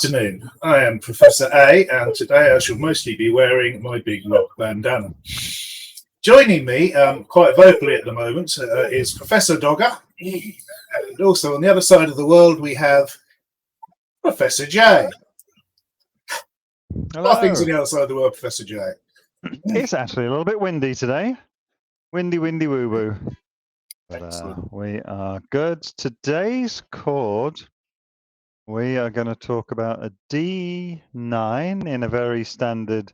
afternoon. I am Professor A, and today I shall mostly be wearing my big rock bandana. Joining me, quite vocally at the moment, is Professor Dogger, and also on the other side of the world we have Professor J. Hello. What are things on the other side of the world, Professor J? It's actually a little bit windy today. Windy, woo woo. But we are good. Today's chord, we are going to talk about a D9 in a very standard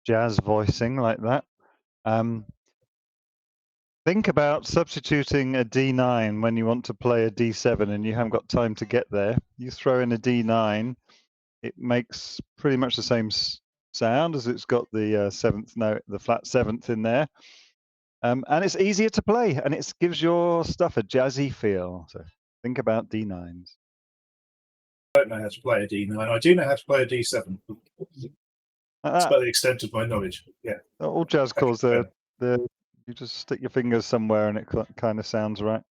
jazz voicing like that. Think about substituting a D9 when you want to play a D7 and you haven't got time to get there. You throw in a D9, it makes pretty much the same sound as it's got the seventh note, the flat seventh in there. And it's easier to play, and it gives your stuff a jazzy feel. So think about D9s. I don't know how to play a D9. I do know how to play a D7. That's about the extent of my knowledge. Yeah. All jazz chords, you just stick your fingers somewhere and it kind of sounds right.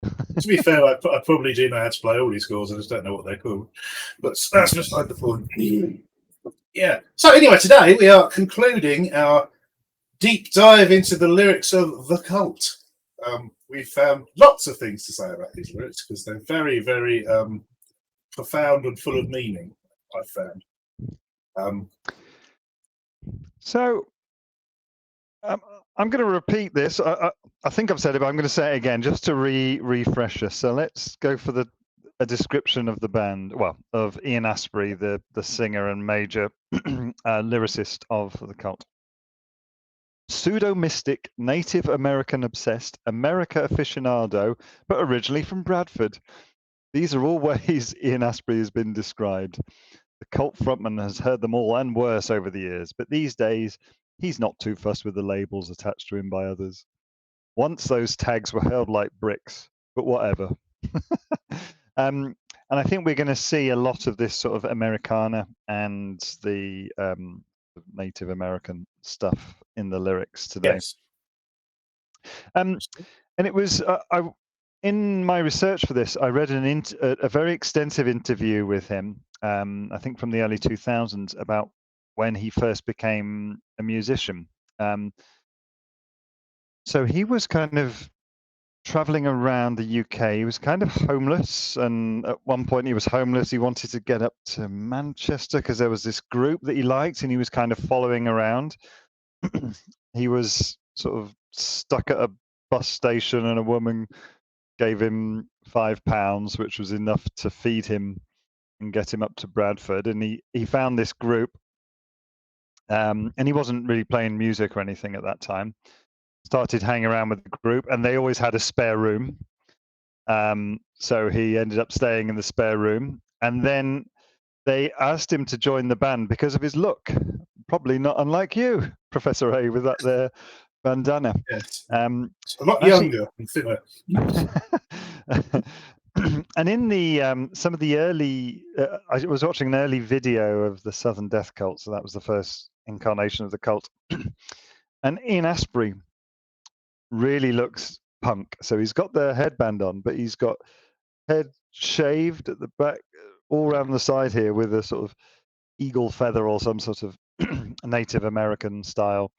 To be fair, I probably do know how to play all these chords. I just don't know what they're called. But that's beside the point. Yeah. So anyway, today we are concluding our deep dive into the lyrics of The Cult. We've found lots of things to say about these lyrics because they're very, very profound and full of meaning, I've found. So I'm going to repeat this. I think I've said it, but I'm going to say it again just to refresh us. So let's go for a description of the band. Well, of Ian Astbury, the singer and major lyricist of The Cult. Pseudo-mystic, Native American obsessed, America aficionado, but originally from Bradford. These are all ways Ian Astbury has been described. The Cult frontman has heard them all and worse over the years, but these days he's not too fussed with the labels attached to him by others. Once those tags were held like bricks, but whatever. And I think we're going to see a lot of this sort of Americana and the Native American stuff in the lyrics today. Yes. And it was in my research for this, I read a very extensive interview with him, I think from the early 2000s, about when he first became a musician. So he was kind of traveling around the UK. He was kind of homeless, and at one point he was homeless. He wanted to get up to Manchester because there was this group that he liked, and he was kind of following around. He was sort of stuck at a bus station, and a woman gave him £5, which was enough to feed him and get him up to Bradford. And he found this group, and he wasn't really playing music or anything at that time. Started hanging around with the group, and they always had a spare room. So he ended up staying in the spare room, and then they asked him to join the band because of his look. Probably not unlike you, Professor A, with that there bandana. Yes. A lot younger and thinner. And in the some of the early, I was watching an early video of the Southern Death Cult, so that was the first incarnation of the cult. And Ian Astbury really looks punk. So he's got the headband on, but he's got head shaved at the back, all around the side here, with a sort of eagle feather or some sort of Native American style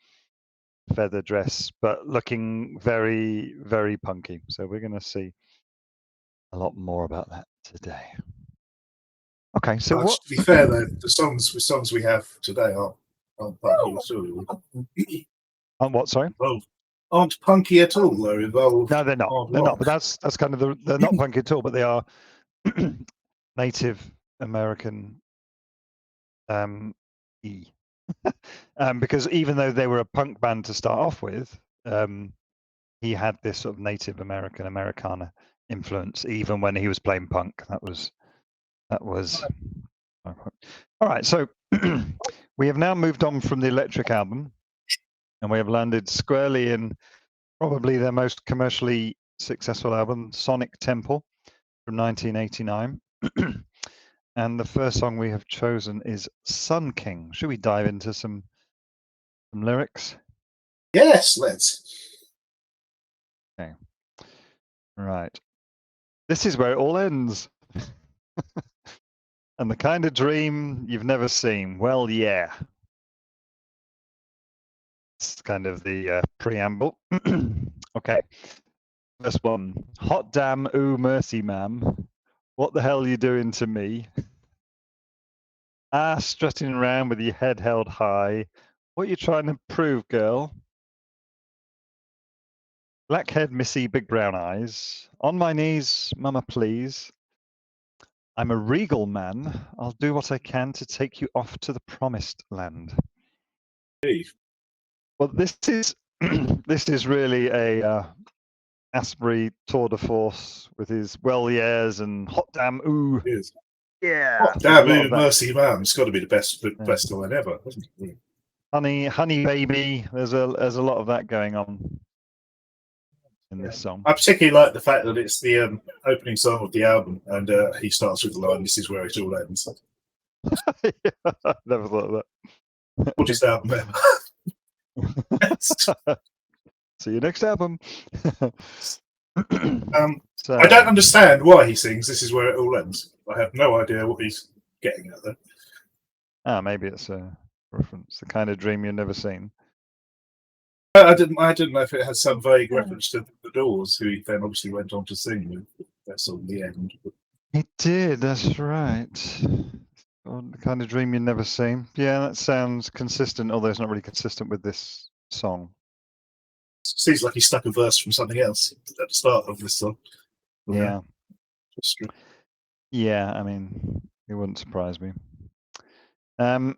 feather dress, but looking very, very punky. So we're going to see a lot more about that today. Okay, so what? To be fair, though, the songs we have today aren't punky at all. What? Sorry. Aren't punky at all. They're involved. No, they're not. They're not. But that's kind of they're not punky at all. But they are Native American. Because even though they were a punk band to start off with, he had this sort of Native American Americana influence even when he was playing punk. That was all right. So we have now moved on from the Electric album, and we have landed squarely in probably their most commercially successful album, Sonic Temple, from 1989. And the first song we have chosen is Sun King. Should we dive into some lyrics? Yes, let's. Okay. Right. This is where it all ends. And the kind of dream you've never seen. Well, yeah. It's kind of the preamble. Okay. First one. Hot damn, ooh, mercy, ma'am. What the hell are you doing to me? Ah, strutting around with your head held high. What you trying to prove, girl? Black head, missy, big brown eyes. On my knees, mama, please. I'm a regal man. I'll do what I can to take you off to the promised land. Well, this is this is really a Astbury tour de force with his well yeahs and hot damn ooh. Yes. Yeah. Oh, damn, ooh, mercy, ma'am. It's got to be the best line ever, hasn't it? Honey, baby. There's a lot of that going on in this song. I particularly like the fact that it's the opening song of the album, and he starts with the line, "This is where it all ends." Yeah, I never thought of that. What is album ever? See you next album. So, I don't understand why he sings "This is where it all ends." I have no idea what he's getting at there. Maybe it's a reference, the kind of dream you've never seen. I didn't know if it had some vague reference to the Doors, who he then obviously went on to sing with. That's on the end. He did. That's right. The kind of dream you've never seen. Yeah, that sounds consistent, although it's not really consistent with this song. Seems like he stuck a verse from something else at the start of this song. Yeah. Yeah, I mean, it wouldn't surprise me. Well,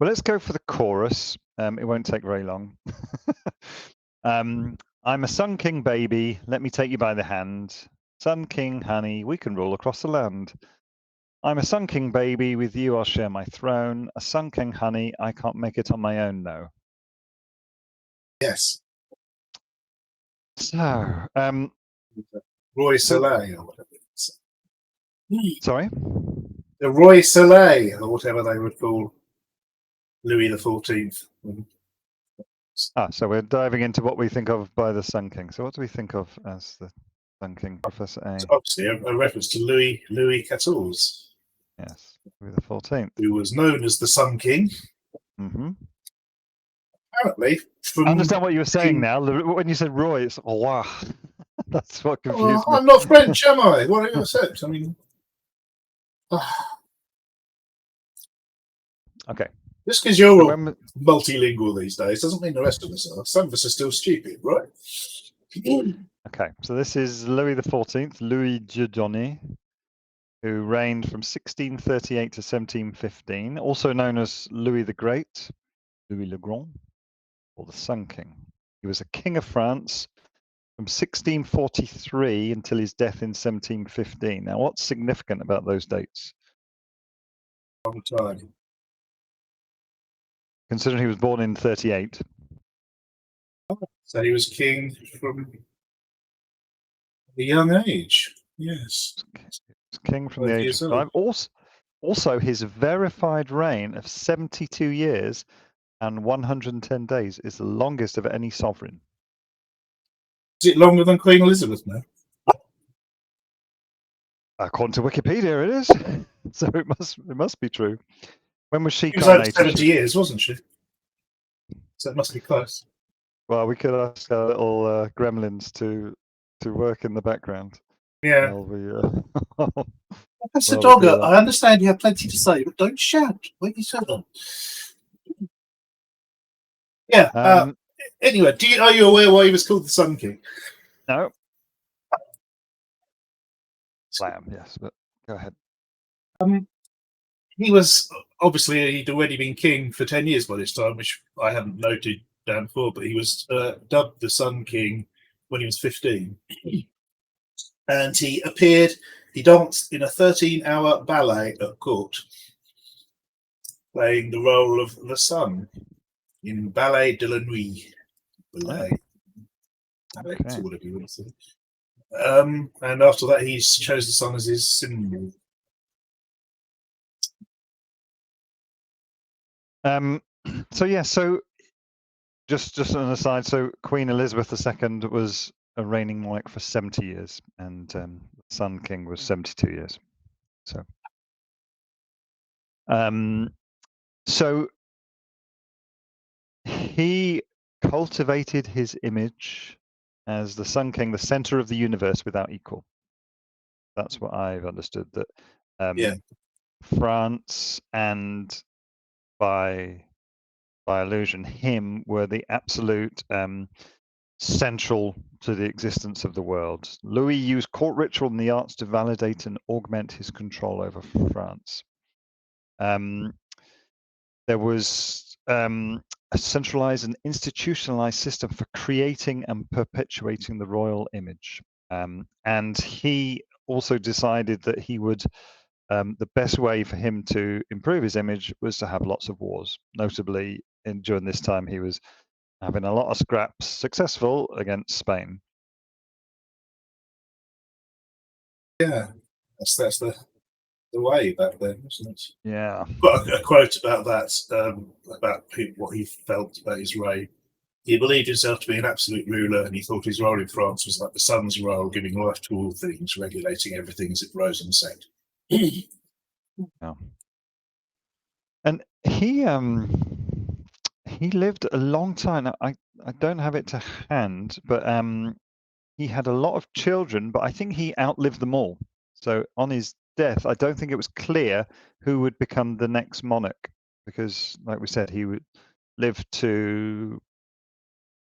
let's go for the chorus. It won't take very long. I'm a Sun King baby. Let me take you by the hand. Sun King, honey, we can rule across the land. I'm a Sun King baby. With you, I'll share my throne. A Sun King, honey, I can't make it on my own, no. Yes. So, Roy Soleil or whatever it's. Sorry? The Roy Soleil, or whatever they would call Louis XIV. So we're diving into what we think of by the Sun King. So what do we think of as the Sun King, Professor A? It's obviously a reference to Louis XIV. Yes, Louis XIV. Who was known as the Sun King. Mm-hmm. Apparently. I understand what you were saying now. When you said Roy, it's wow. That's what confused me. I'm not French, am I? What do you accept? I mean... Okay. Just because you're all multilingual these days doesn't mean the rest of us are. Some of us are still stupid, right? Okay, so this is Louis XIV, Louis Dieudonné, who reigned from 1638 to 1715, also known as Louis the Great, Louis le Grand, or the Sun King. He was a king of France from 1643 until his death in 1715. Now, what's significant about those dates? Long time. Considering he was born in 38. So he was king from a young age. Yes. King from the age of 5. Also, his verified reign of 72 years and 110 days is the longest of any sovereign. Is it longer than Queen Elizabeth now? According to Wikipedia, it is. So it must be true. When was she? She was over 70 years, wasn't she? So it must be close. Well, we could ask our little gremlins to work in the background. Yeah. That's the dogger. I understand you have plenty to say, but don't shout. Wait your turn. Yeah. Anyway, are you aware why he was called the Sun King? No. Lamb, yes, but go ahead. He was obviously he'd already been king for 10 years by this time, which I hadn't noted down before. But he was dubbed the Sun King when he was 15, and he appeared. He danced in a 13-hour ballet at court, playing the role of the sun in Ballet de la Nuit. Ballet. Okay. Whatever you want to say. And after that, he chose the sun as his symbol. So just an aside. So Queen Elizabeth II was a reigning monarch for 70 years, and Sun King was 72 years. So So he cultivated his image as the Sun King, the center of the universe without equal. That's what I've understood. That France and by illusion, him were the absolute central to the existence of the world. Louis used court ritual and the arts to validate and augment his control over France. There was a centralized and institutionalized system for creating and perpetuating the royal image. And he also decided that he would, the best way for him to improve his image was to have lots of wars. Notably, during this time, he was having a lot of scraps, successful against Spain. Yeah, that's the way back then, isn't it? Yeah. Got a quote about that, about what he felt about his reign. He believed himself to be an absolute ruler, and he thought his role in France was like the sun's role, giving life to all things, regulating everything as it rose and set. Yeah. And he lived a long time. Now, I don't have it to hand, but he had a lot of children, but I think he outlived them all. So on his death, I don't think it was clear who would become the next monarch, because, like we said, he would live to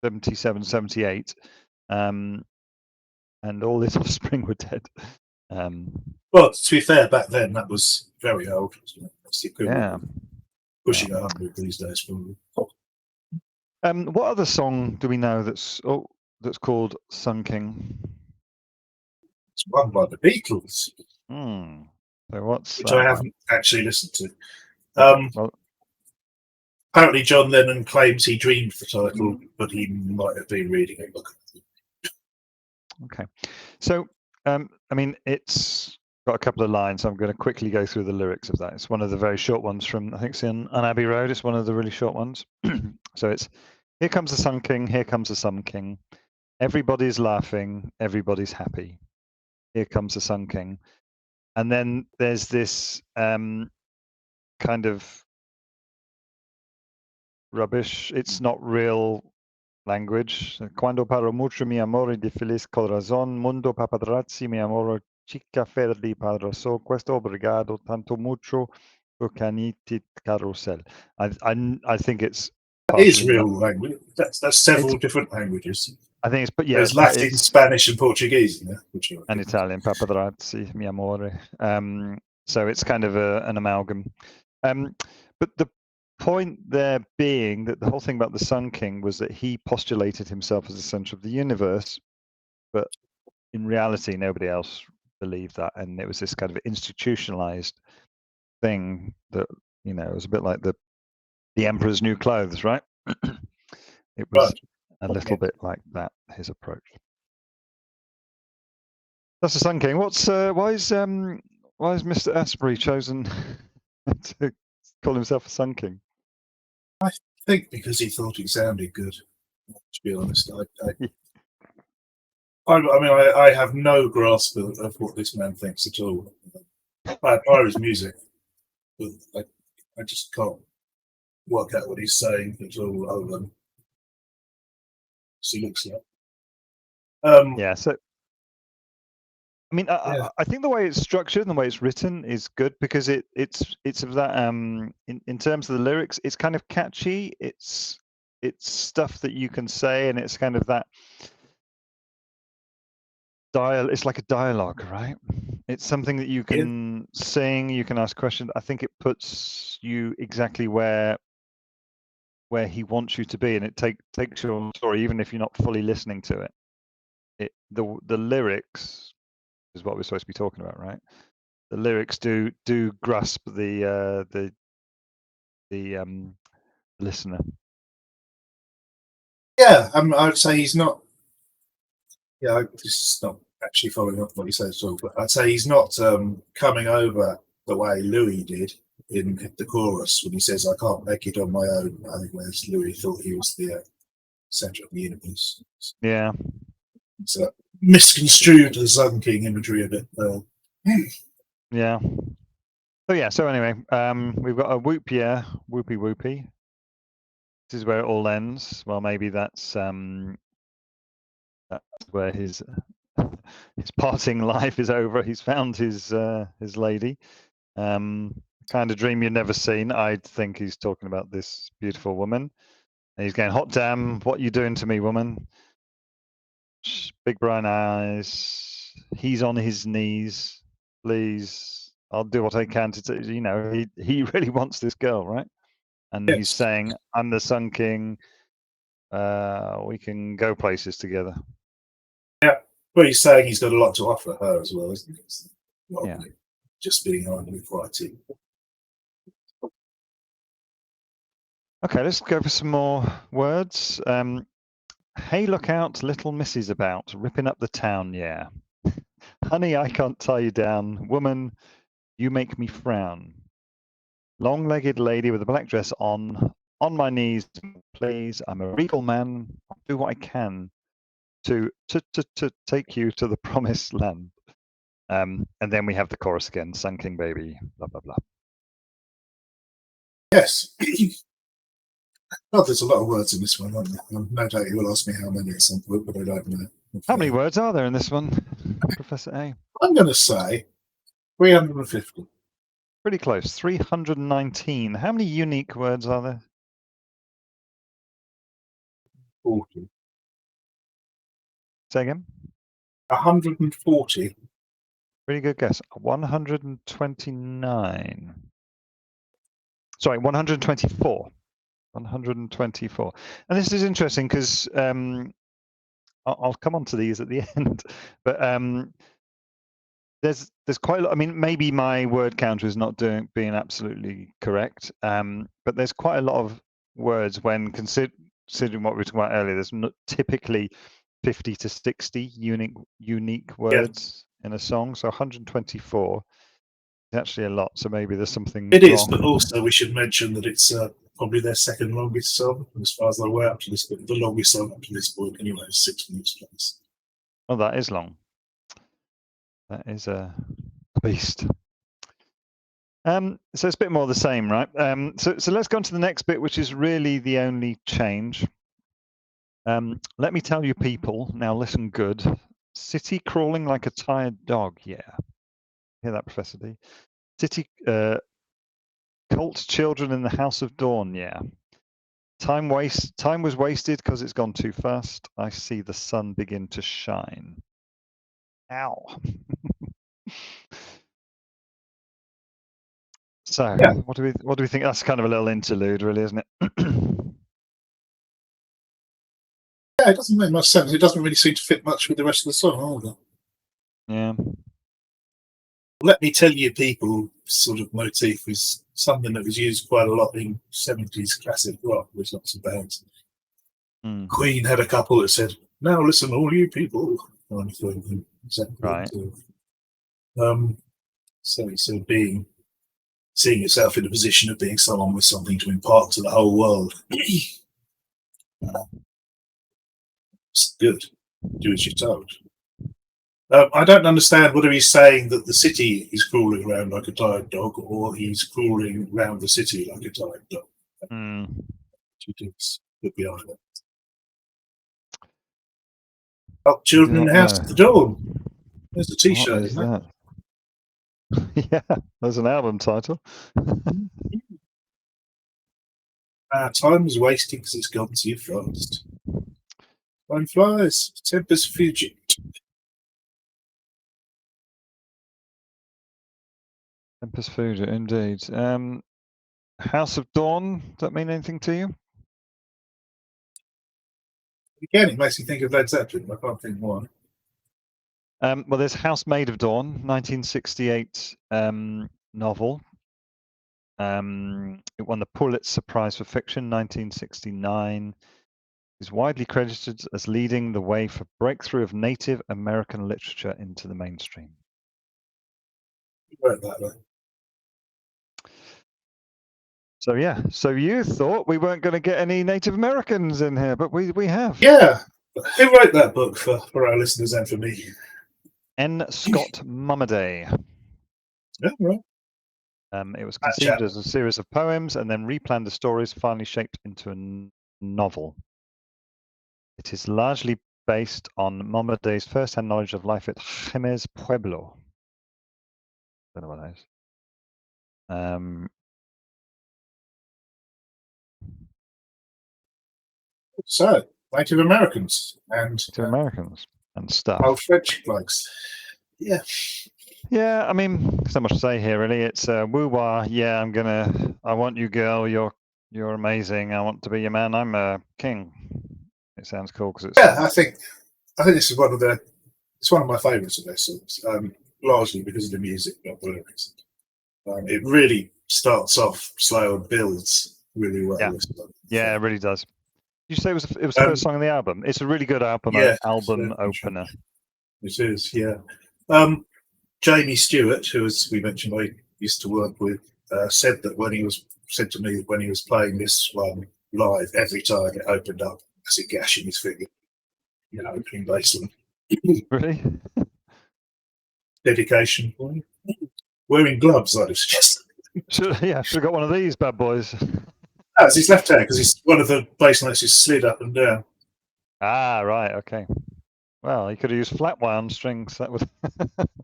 77, 78, and all his offspring were dead. Well, to be fair, back then that was very old. That's the equivalent Yeah. of pushing 100 these days, probably. What other song do we know that's called Sun King? It's one by the Beatles, So what's which that I one? haven't actually listened to. Well, Apparently, John Lennon claims he dreamed the title, but he might have been reading a book. okay. So, I mean, it's got a couple of lines. I'm going to quickly go through the lyrics of that. It's one of the very short ones from, I think it's on Abbey Road. It's one of the really short ones. So it's, here comes the Sun King, here comes the Sun King. Everybody's laughing, everybody's happy. Here comes the Sun King. And then there's this kind of rubbish. It's not real language. Quando parlo mucho mi amore di feliz corazón, mundo paparazzi mi amore chica ferdi padre so questo obrigado tanto mucho por caniti carusel. I think it's That is partially real language. That's several different languages. I think it's, but yeah, there's Latin, Spanish, and Portuguese in there, and Italian. Paparazzi mi amore. So it's kind of an amalgam. But the point there being that the whole thing about the Sun King was that he postulated himself as the center of the universe, but in reality, nobody else believed that, and it was this kind of institutionalized thing that, you know, it was a bit like the emperor's new clothes, right? It was a little bit like that, his approach. That's the Sun King. Why is Mr. Astbury chosen to call himself a Sun King? I think because he thought it sounded good. To be honest, I have no grasp of what this man thinks at all. I admire his music, but I just can't work out what he's saying at all, other than he looks like. Yeah. So, I mean, I think the way it's structured and the way it's written is good, because it's of that in terms of the lyrics, it's kind of catchy. It's stuff that you can say, and it's kind of that it's like a dialogue, right? It's something that you can sing, you can ask questions. I think it puts you exactly where he wants you to be, and it takes your story, even if you're not fully listening to it. The lyrics is what we're supposed to be talking about, right? The lyrics do grasp the listener. Yeah, I'd say he's not. Yeah, this is not actually following up what he says at all, but I'd say he's not coming over the way Louis did in the chorus when he says, "I can't make it on my own." I think whereas Louis thought he was the center of the universe. Yeah. So misconstrued the Sun King imagery a bit. Yeah. So anyway, we've got a whoop, yeah, whoopee whoopee. This is where it all ends. Well, maybe that's where his parting life is over. He's found his lady. Kind of dream you've never seen. I think he's talking about this beautiful woman. And he's going, hot damn, what you doing to me, woman? Big brown eyes. He's on his knees. Please, I'll do what I can to, you know, he really wants this girl, right? And he's Yes. saying, I'm the Sun King. We can go places together. Yeah. Well, he's saying he's got a lot to offer her as well, isn't he? It's not Yeah. just being idly fighting. Okay, let's go for some more words. Hey, look out, little missy's about, ripping up the town, yeah. Honey, I can't tie you down. Woman, you make me frown. Long-legged lady with a black dress on my knees, please. I'm a regal man. I'll do what I can to take you to the promised land. And then we have the chorus again, Sun King baby, blah, blah, blah. Yes. Oh, there's a lot of words in this one, aren't there? No doubt you will ask me how many at some point, but I don't know. How many words are there in this one, Professor A? I'm going to say 350. Pretty close, 319. How many unique words are there? 40. Say again? 140. Pretty good guess. 129. Sorry, 124. 124. And this is interesting because I'll come on to these at the end, but there's quite a lot. I mean, maybe my word counter is not being absolutely correct, but there's quite a lot of words when considering what we were talking about earlier. There's not typically 50 to 60 unique words in a song, so 124 is actually a lot. So maybe there's something It is, wrong. but also we should mention that it's probably their second longest song, as far as I'm aware up to this point. The longest song up to this point, anyway, is 6 minutes plus. Oh, that is long. That is a beast. So it's a bit more the same, right? So let's go on to the next bit, which is really the only change. Let me tell you, people, now listen good. City crawling like a tired dog, yeah. Hear that, Professor D? City cult children in the House of Dawn, yeah. Time was wasted because it's gone too fast. I see the sun begin to shine. Ow. So Yeah. what do we think? That's kind of a little interlude, really, isn't it? Yeah, it doesn't make much sense. It doesn't really seem to fit much with the rest of the song either. Yeah. Let me tell you, people sort of motif is something that was used quite a lot in 70s classic rock with lots of bands. Queen had a couple that said, now listen, all you people. Right. So seeing yourself in a position of being someone with something to impart to the whole world. It's good. Do as you're told. I don't understand whether he's saying that the city is crawling around like a tired dog, or he's crawling around the city like a tired dog. Two things could be either. Oh, Children in the House at the Dawn. There's a T-shirt. What is that? Yeah, there's an album title. Time is wasting because it's gone too fast. Time flies. Tempest fugit. Tempest Fugit, indeed. House of Dawn, does that mean anything to you? Again, it makes me think of Led Zeppelin. I can't think why. Well, there's Housemaid of Dawn, 1968 novel. It won the Pulitzer Prize for Fiction, 1969. Is widely credited as leading the way for breakthrough of Native American literature into the mainstream. You wrote that, right? So yeah, so you thought we weren't going to get any Native Americans in here, but we have. Yeah. Who wrote that book for our listeners and for me? N. Scott Mummaday. Yeah, right. It was conceived as a series of poems and then replanned the stories, finally shaped into a novel. It is largely based on Momaday's first-hand knowledge of life at Jemez Pueblo. Don't know what that is. So, Native Americans and stuff. old French blokes. Yeah. Yeah, I mean, there's not much to say here, really. It's woo-wah. Yeah, I want you, girl. You're amazing. I want to be your man. I'm a king. It sounds cool because it's. Yeah, I think this is it's one of my favourites of their songs, largely because of the music, not the lyrics. It really starts off slow and builds really well. Yeah, it really does. You say it was the first song on the album. It's a really good album opener. It is, yeah. Jamie Stewart, who, as we mentioned, I used to work with, said to me that when he was playing this one live, every time it opened up, as it gashing his finger, opening baseline. Really? Dedication. Wearing gloves, I'd have suggested. Should have got one of these bad boys. It's his left hand, because one of the bass notes is slid up and down. Ah, right, okay. Well, he could have used flat wound strings. That would.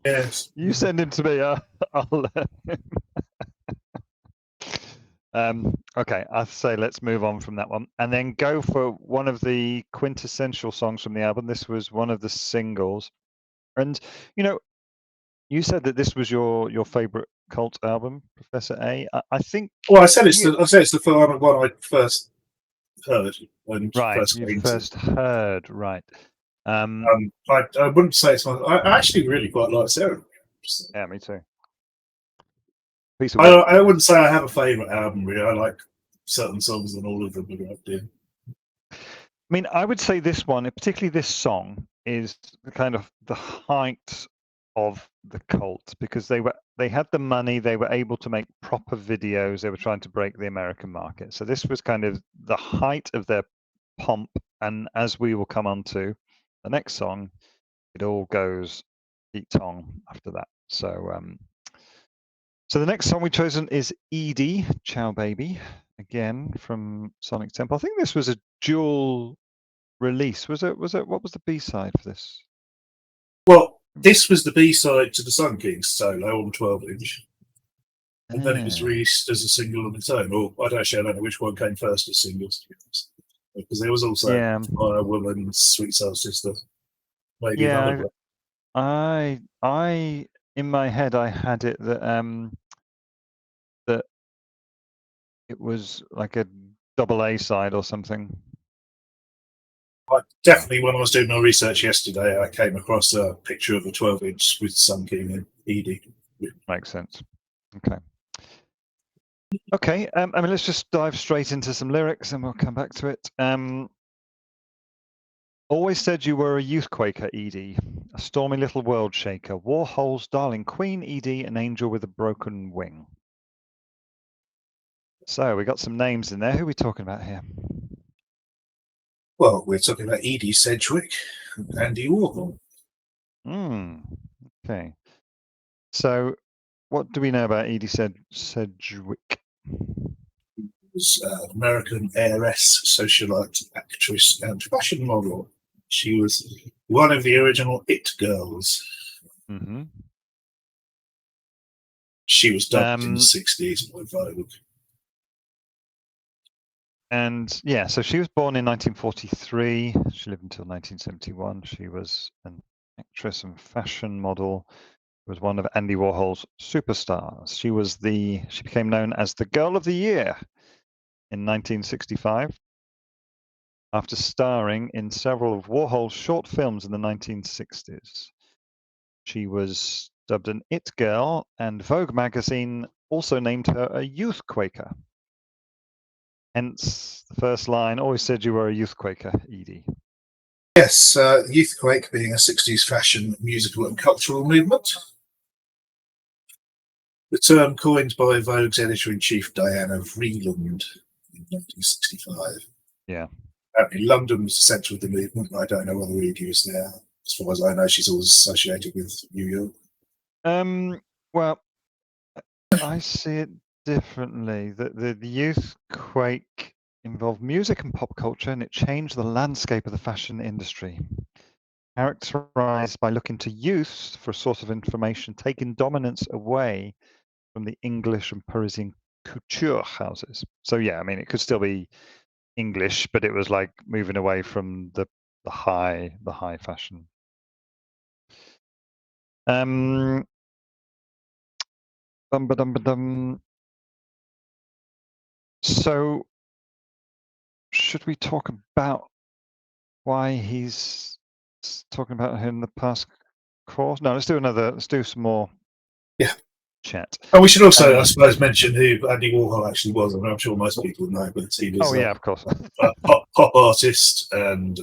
Yes. You send him to me. I'll learn him. Okay, I'd say let's move on from that one and then go for one of the quintessential songs from the album. This was one of the singles, and you said that this was your favorite cult album, Professor A. I think. Well, I said it's the one I first heard when first heard, right? I wouldn't say it's my. I actually really quite like Sarah. Yeah, me too. I wouldn't say I have a favourite album, really. I like certain songs and all of them are up there. I mean, I would say this one, particularly this song, is kind of the height of the cult because they had the money, they were able to make proper videos, they were trying to break the American market. So this was kind of the height of their pomp, and as we will come on to the next song, it all goes tong after that. So the next song we've chosen is Edie, Ciao Baby, again from Sonic Temple. I think this was a dual release. Was it? What was the B-side for this? Well, this was the B-side to the Sun Kings solo on 12-inch. And then it was released as a single on its own. Or I don't know which one came first as singles, to be honest. Because there was also Fire Woman, Sweet Soul Sister, maybe another one. I in my head I had it that that it was like a double A side or something. Definitely, when I was doing my research yesterday, I came across a picture of a 12-inch with Sun King and Edie. Makes sense. Okay. I mean, let's just dive straight into some lyrics, and we'll come back to it. Always said you were a youth Quaker, Edie, a stormy little world shaker, Warhol's darling queen, Edie, an angel with a broken wing. So we got some names in there. Who are we talking about here? Well, we're talking about Edie Sedgwick and Andy Warhol. Okay. So what do we know about Edie Sedgwick? Was American heiress, socialite, actress, and fashion model. She was one of the original It Girls. Mm-hmm. She was dubbed in the 60s by Vogue. And yeah, so she was born in 1943. She lived until 1971. She was an actress and fashion model. Was one of Andy Warhol's superstars. She became known as the Girl of the Year in 1965 after starring in several of Warhol's short films in the 1960s. She was dubbed an It Girl, and Vogue magazine also named her a youth Quaker. Hence the first line, always said you were a youth Quaker, Edie. Yes, Youth Quake being a 60s fashion, musical and cultural movement. The term coined by Vogue's editor-in-chief Diana Vreeland in 1965. Yeah. Apparently London was the centre of the movement. I don't know whether Edie was there. As far as I know, she's always associated with New York. Well, I see it differently. The youth quake involved music and pop culture, and it changed the landscape of the fashion industry. Characterized by looking to youth for a source of information, taking dominance away from the English and Parisian couture houses. So yeah, I mean, it could still be English, but it was like moving away from the high fashion. Ba-dum. So should we talk about why he's talking about him in the past course? No, let's do some more Yeah. chat. And we should also, I suppose, mention who Andy Warhol actually was. I mean, I'm sure most people know, but he was yeah, of course. a pop artist, and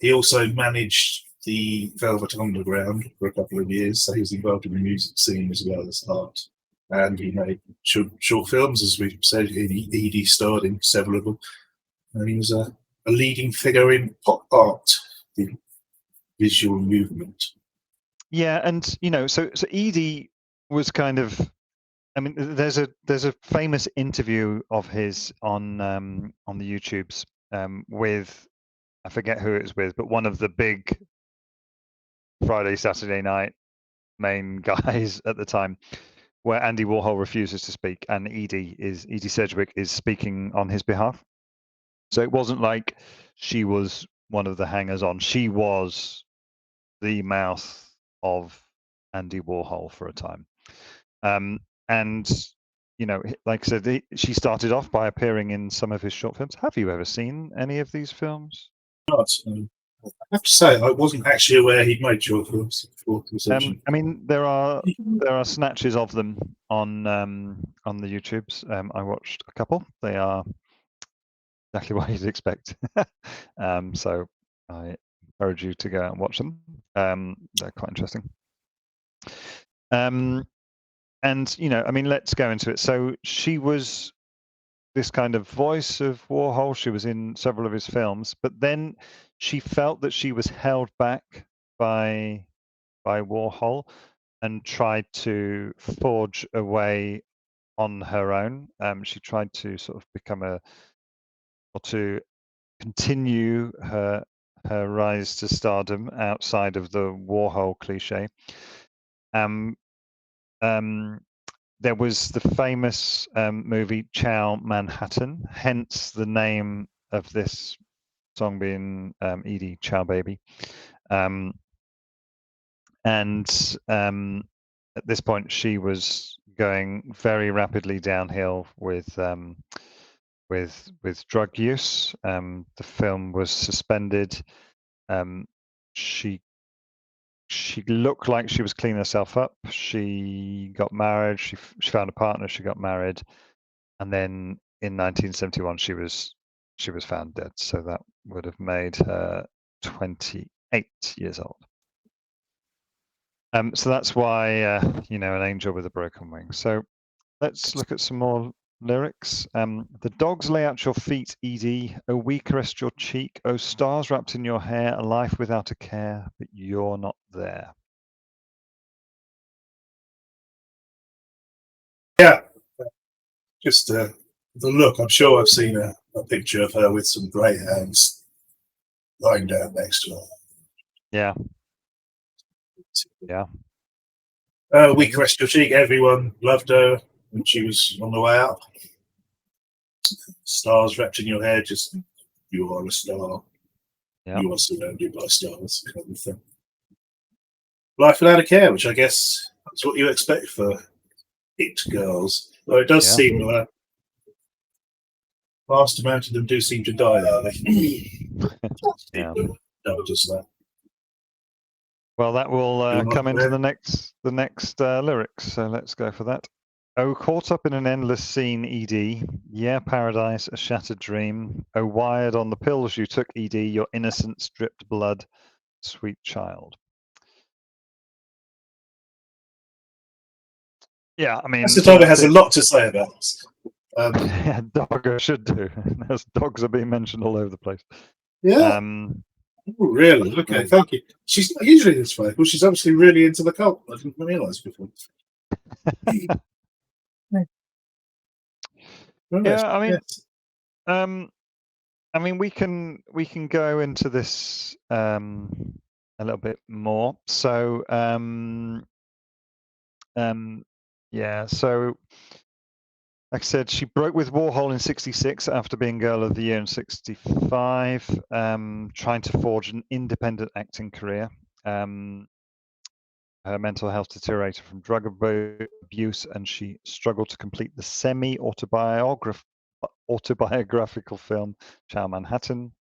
he also managed the Velvet Underground for a couple of years. So he was involved in the music scene as well as art. And he made short films, as we've said. He starred in several of them. And he was a leading figure in pop art, the visual movement. Yeah, and so Edie was kind of, I mean, there's a famous interview of his on the YouTubes with, I forget who it was with, but one of the big Friday, Saturday night main guys at the time, where Andy Warhol refuses to speak, and Edie Sedgwick is speaking on his behalf. So it wasn't like she was one of the hangers-on. She was the mouth of Andy Warhol for a time. And like I said, she started off by appearing in some of his short films. Have you ever seen any of these films? Not, I have to say, I wasn't actually aware he'd made short films before. I mean, there are snatches of them on the YouTubes. I watched a couple. They are exactly what you'd expect. So I encourage you to go out and watch them. They're quite interesting. And I mean, let's go into it. So she was this kind of voice of Warhol. She was in several of his films, but then she felt that she was held back by Warhol and tried to forge a way on her own. She tried to sort of to continue her rise to stardom outside of the Warhol cliche. There was the famous movie Ciao Manhattan, hence the name of this song being Edie Ciao Baby. And at this point, she was going very rapidly downhill with drug use. The film was suspended. She looked like she was cleaning herself up. She got married. She found a partner. She got married, and then in 1971 she was found dead. So that would have made her 28 years old. So that's why an angel with a broken wing. So let's look at some more lyrics. The dogs lay out your feet, Edie. Oh, we caressed your cheek. Oh, stars wrapped in your hair. A life without a care, but you're not there. Yeah, just the look. I'm sure I've seen a picture of her with some greyhounds lying down next to her. Yeah. Yeah. We caressed your cheek. Everyone loved her when she was on the way up. Stars wrapped in your hair. Just, you are a star. Yeah. You are surrounded by stars, kind of thing. Life without a care, which I guess is what you expect for it girls. Though it does seem like vast amount of them do seem to die early. Yeah. No, just that. Well, that will come into the next lyrics. So let's go for that. Oh, caught up in an endless scene, Edie. Yeah, paradise, a shattered dream. Oh, wired on the pills you took, Edie. Your innocence dripped blood, sweet child. Yeah, I mean, Dogger has a lot to say about this. Yeah, Dogger should do. As dogs are being mentioned all over the place. Yeah. Oh, really? Okay, thank you. She's not usually this way. Well, she's obviously really into the cult. I didn't realise before. Right, Yeah, yes. I mean, we can go into this a little bit more. So, yeah. So, like I said, she broke with Warhol in '66 after being Girl of the Year in '65, trying to forge an independent acting career. Her mental health deteriorated from drug abuse, and she struggled to complete the autobiographical film Ciao Manhattan.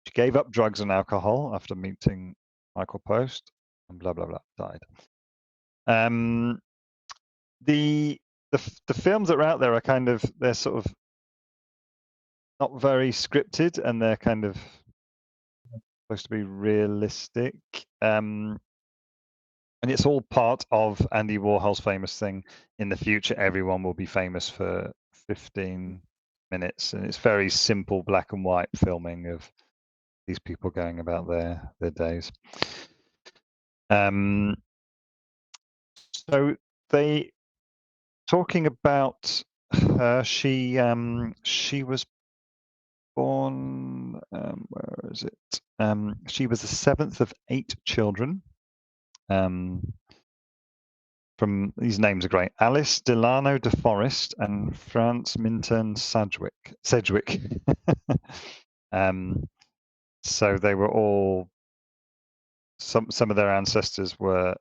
She gave up drugs and alcohol after meeting Michael Post, and blah blah blah, died. The films that are out there are kind of, they're sort of not very scripted, and they're kind of supposed to be realistic. And it's all part of Andy Warhol's famous thing. In the future, everyone will be famous for 15 minutes, and it's very simple black and white filming of these people going about their days. So they talking about her. She was born. Where is it? She was the seventh of 8 children. From, these names are great: Alice Delano de Forest and France Minturn Sedgwick. So they were all, some of their ancestors were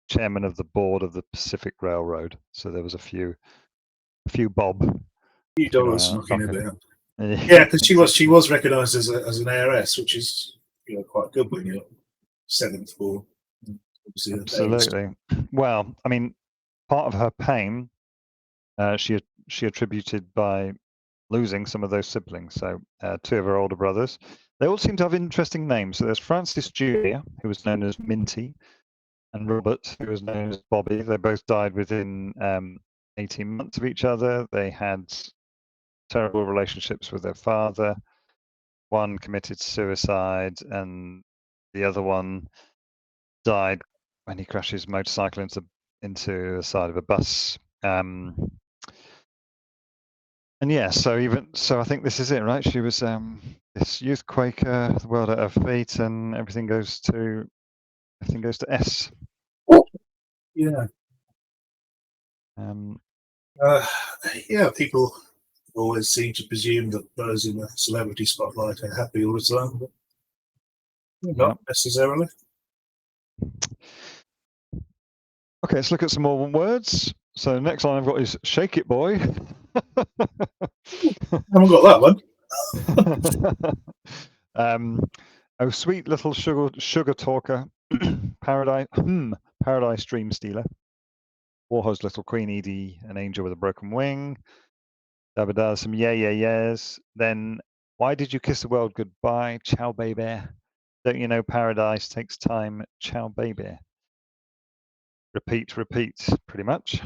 chairman of the board of the Pacific Railroad. So there was a few bob. Few dollars knocking about. Yeah, Yeah, because she was recognised as an heiress, which is, you know, quite good when you're seventh born. Obviously, absolutely. Well, I mean, part of her pain, she attributed by losing some of those siblings. So 2 of her older brothers, they all seem to have interesting names. So there's Francis Jr., who was known as Minty, and Robert, who was known as Bobby. They both died within 18 months of each other. They had terrible relationships with their father. One committed suicide, and the other one died when he crashed his motorcycle into the side of a bus. And yeah, so I think this is it, right? She was this youth Quaker, the world at her feet, and everything goes to S. Yeah. Um, Yeah, people always seem to presume that those in the celebrity spotlight are happy all the time, but not necessarily. Okay, let's look at some more words. So next line I've got is "Shake It, Boy." I haven't got that one. Oh, sweet little sugar talker, paradise dream stealer. Warhol's little Queen Edie, an angel with a broken wing. Dabba some yeahs. Then, why did you kiss the world goodbye? Ciao, baby. Don't you know paradise takes time? Ciao, baby. Repeat, pretty much.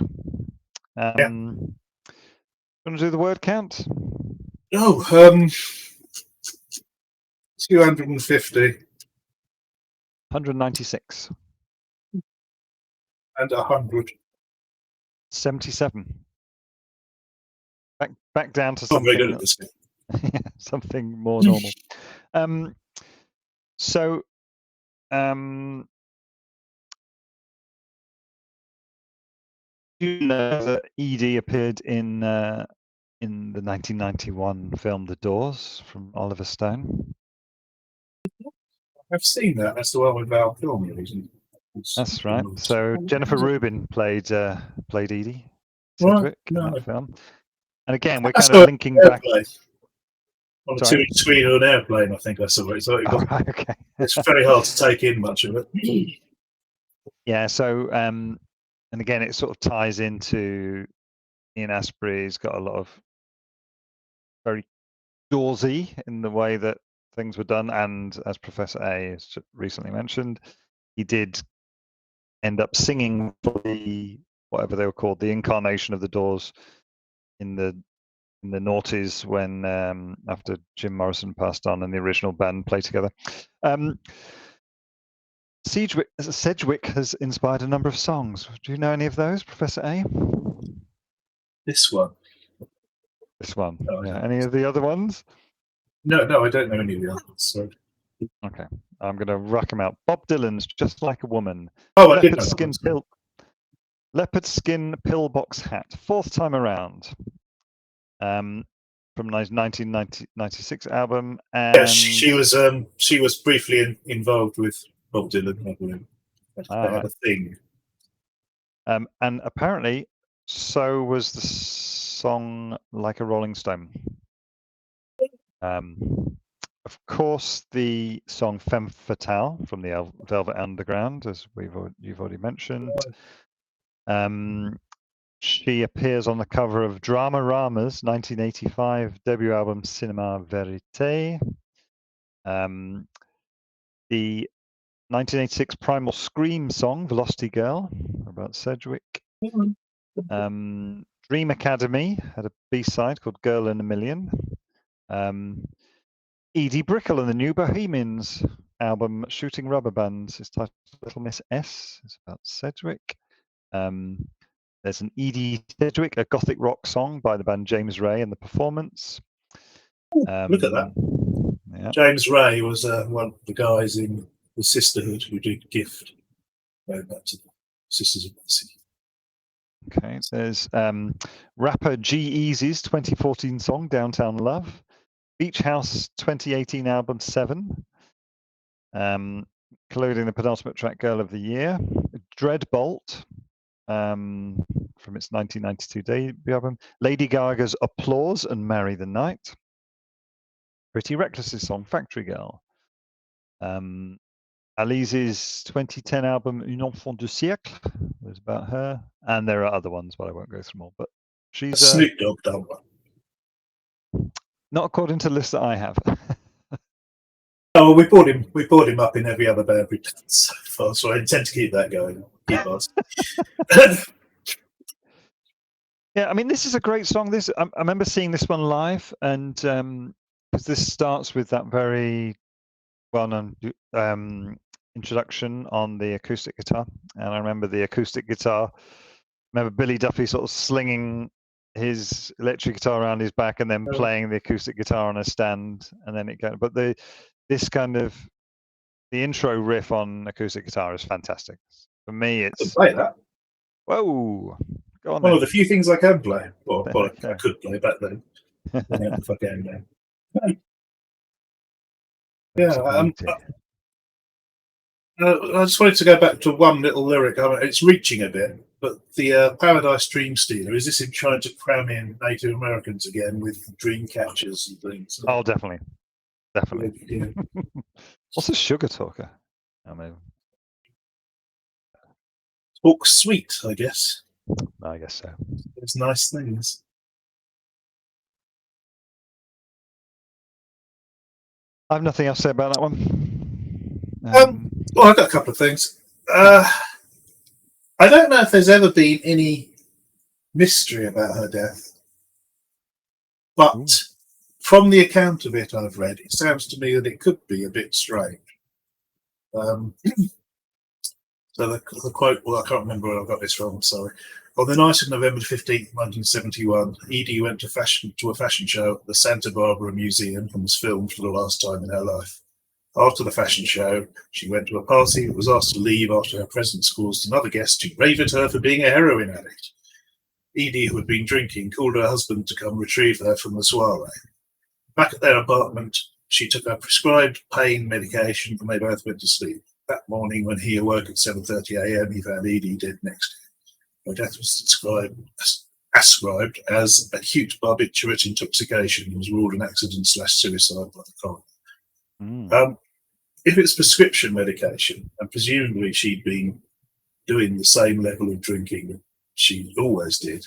Yeah. Want to do the word count? Oh, 250 196. and 100. 77. Back down to Not very something. good at this. Something more normal. So, you know that Edie appeared in the 1991 film The Doors from Oliver Stone? I've seen that. That's the one with Val Kilmer, isn't it? That's right. So Jennifer Rubin played Edie Sedgwick in that film. And again, we're kind of linking back on a 2-inch screen of an airplane. I think I saw it. So okay. It's very hard to take in much of it. Yeah. So and again, it sort of ties into Ian Astbury's got a lot of very Doorsy in the way that things were done, and as Professor A has recently mentioned, he did end up singing for the, whatever they were called, the incarnation of the Doors in the noughties, when after Jim Morrison passed on and the original band played together. Sedgwick has inspired a number of songs. Do you know any of those, Professor A? This one. This one. No, Yeah. Any of the other ones? no, I don't know any of the others. So. Okay. I'm going to ruck them out. Bob Dylan's Just Like a Woman. Oh, I did Leopard know skin that. pill. Leopard skin pillbox hat. Fourth time around. From 1996 album. And Yeah, she was briefly involved with Bob Dylan. I believe. They had a thing. And apparently, so was the song "Like a Rolling Stone." Of course, the song "Femme Fatale" from the Velvet Underground, as you've already mentioned. She appears on the cover of Drama Rama's 1985 debut album Cinema Verite. The 1986 Primal Scream song "Velocity Girl" about Sedgwick. Dream Academy had a B-side called "Girl in a Million." Edie Brickell and the New Bohemians album "Shooting Rubber Bands" is titled "Little Miss S." It's about Sedgwick. There's an Edie Sedgwick, a gothic rock song by the band James Ray and the Performance. Look at that. Yeah. James Ray was one of the guys in the Sisterhood who did Gift. Going back to the Sisters of Mercy. Okay, there's rapper G-Eazy's 2014 song "Downtown Love." Beach House 2018 album 7, including the penultimate track "Girl of the Year." Dreadbolt, from its 1992 debut album. Lady Gaga's "Applause" and "Marry the Night." Pretty Reckless's song "Factory Girl." Alice's 2010 album "Un enfant du siècle" was about her, and there are other ones, but I won't go through them all. But she's Snoop Dogg done one. Not according to the list that I have. Oh, we brought him up in every other band we've done so far, so I intend to keep that going. Keep us. Yeah, I mean, this is a great song. I remember seeing this one live, and because this starts with that very well-known introduction on the acoustic guitar, and I remember the acoustic guitar. Remember Billy Duffy sort of slinging his electric guitar around his back and then playing the acoustic guitar on a stand, and then it goes. But the intro riff on acoustic guitar is fantastic. For me, it's. I can play that. Whoa. Go on, one then. of the few things I can play. Well, I could play back then. If I can now. Yeah. I just wanted to go back to one little lyric. I mean, it's reaching a bit, but the Paradise Dream Stealer, is this him trying to cram in Native Americans again with dream catchers and things? Oh, definitely. Yeah. What's a sugar talker? I mean, talk sweet, I guess. I guess so. It's nice things. I have nothing else to say about that one. Well, I've got a couple of things. I don't know if there's ever been any mystery about her death, but from the account of it I've read, it sounds to me that it could be a bit strange. So the quote, well, I can't remember where I got this from, sorry. On the night of November 15th, 1971, Edie went to a fashion show at the Santa Barbara Museum and was filmed for the last time in her life. After the fashion show, she went to a party and was asked to leave after her presence caused another guest to rave at her for being a heroin addict. Edie, who had been drinking, called her husband to come retrieve her from the soiree. Back at their apartment, she took her prescribed pain medication and they both went to sleep. That morning, when he awoke at 7:30 a.m., he found Edie dead next to him. Her death was ascribed as acute barbiturate intoxication and was ruled an accident/suicide by the coroner. If it's prescription medication, and presumably she'd been doing the same level of drinking that she always did,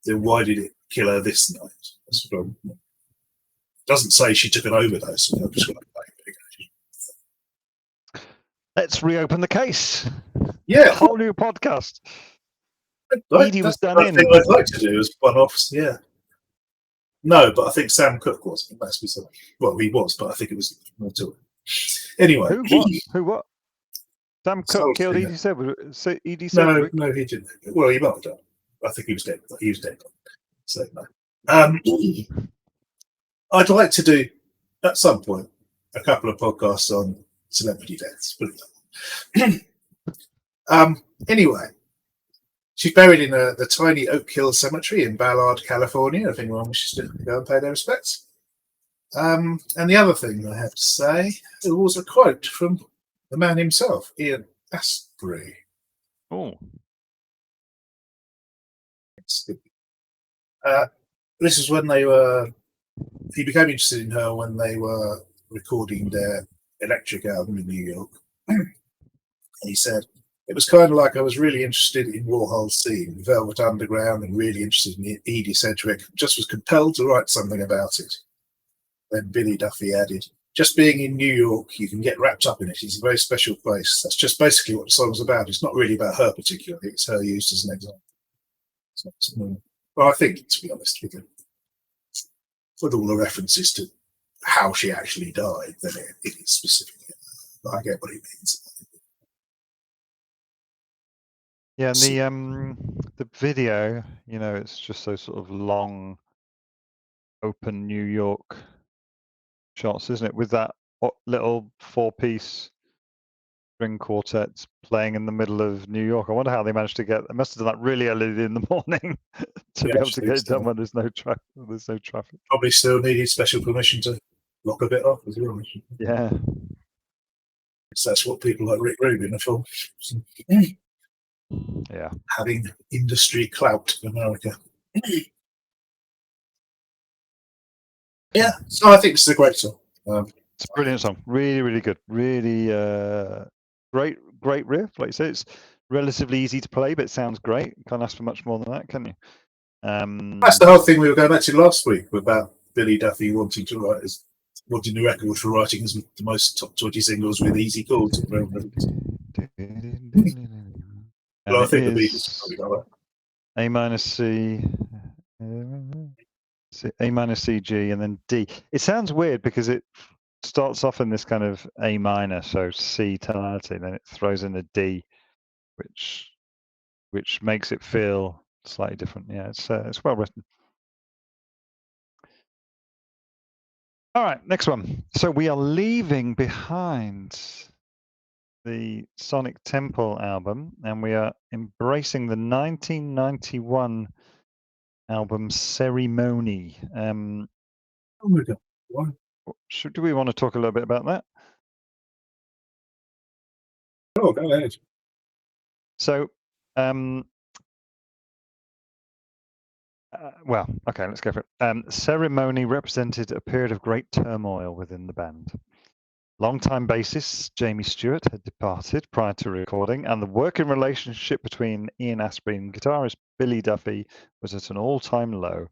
then why did it kill her this night? That's what it doesn't say she took an overdose of her prescribed pain medication. Let's reopen the case. Yeah, a whole new podcast. Edie was done in. I'd like to do as one-offs. Yeah. No, but I think Sam Cooke was. It must be something. Well, he was, but I think it was more to it. Anyway, Who what? Sam Cooke killed Edie Sedgwick. No, he didn't. Well, he might have done. I think he was dead. He was dead. So no. I'd like to do at some point a couple of podcasts on celebrity deaths. Anyway, she's buried in the tiny Oak Hill Cemetery in Ballard, California, if anyone wishes to go and pay their respects. And the other thing I have to say, it was a quote from the man himself, Ian Astbury. Oh, This is when he became interested in her when they were recording their Electric album in New York. And he said, it was kind of like I was really interested in Warhol's scene, Velvet Underground, and really interested in Edie Sedgwick. Just was compelled to write something about it. Then Billy Duffy added, just being in New York, you can get wrapped up in it. It's a very special place. That's just basically what the song's about. It's not really about her particularly. It's her used as an example. Well, I think, to be honest with you, with all the references to how she actually died, then it is specifically. I get what he means. yeah, and the video, it's just those sort of long, open New York shots, isn't it? With that little 4-piece string quartet playing in the middle of New York. I wonder how they managed to they must have done that really early in the morning to be able to get it done when there's no traffic. Probably still needed special permission to lock a bit off as well. Yeah. So that's what people like Rick Rubin are for. Yeah. Having industry clout in America. Yeah, so I think this is a great song. It's a brilliant song. Really, really good. Really great riff. Like you say, it's relatively easy to play, but it sounds great. Can't ask for much more than that, can you? That's the whole thing we were going back to last week about Billy Duffy wanting the record for writing the most top 20 singles with easy chords. Well, I think the Beatles probably got that. A minor C, A minor C, G, and then D. It sounds weird because it starts off in this kind of A minor, so C tonality, then it throws in a D, which makes it feel slightly different. Yeah, it's well written. All right, next one. So we are leaving behind the Sonic Temple album, and we are embracing the 1991 album Ceremony. Oh my God. What? Do we want to talk a little bit about that? Oh, go ahead. So, well, okay, let's go for it. Ceremony represented a period of great turmoil within the band. Longtime bassist Jamie Stewart had departed prior to recording, and the working relationship between Ian Astbury and guitarist Billy Duffy was at an all-time low.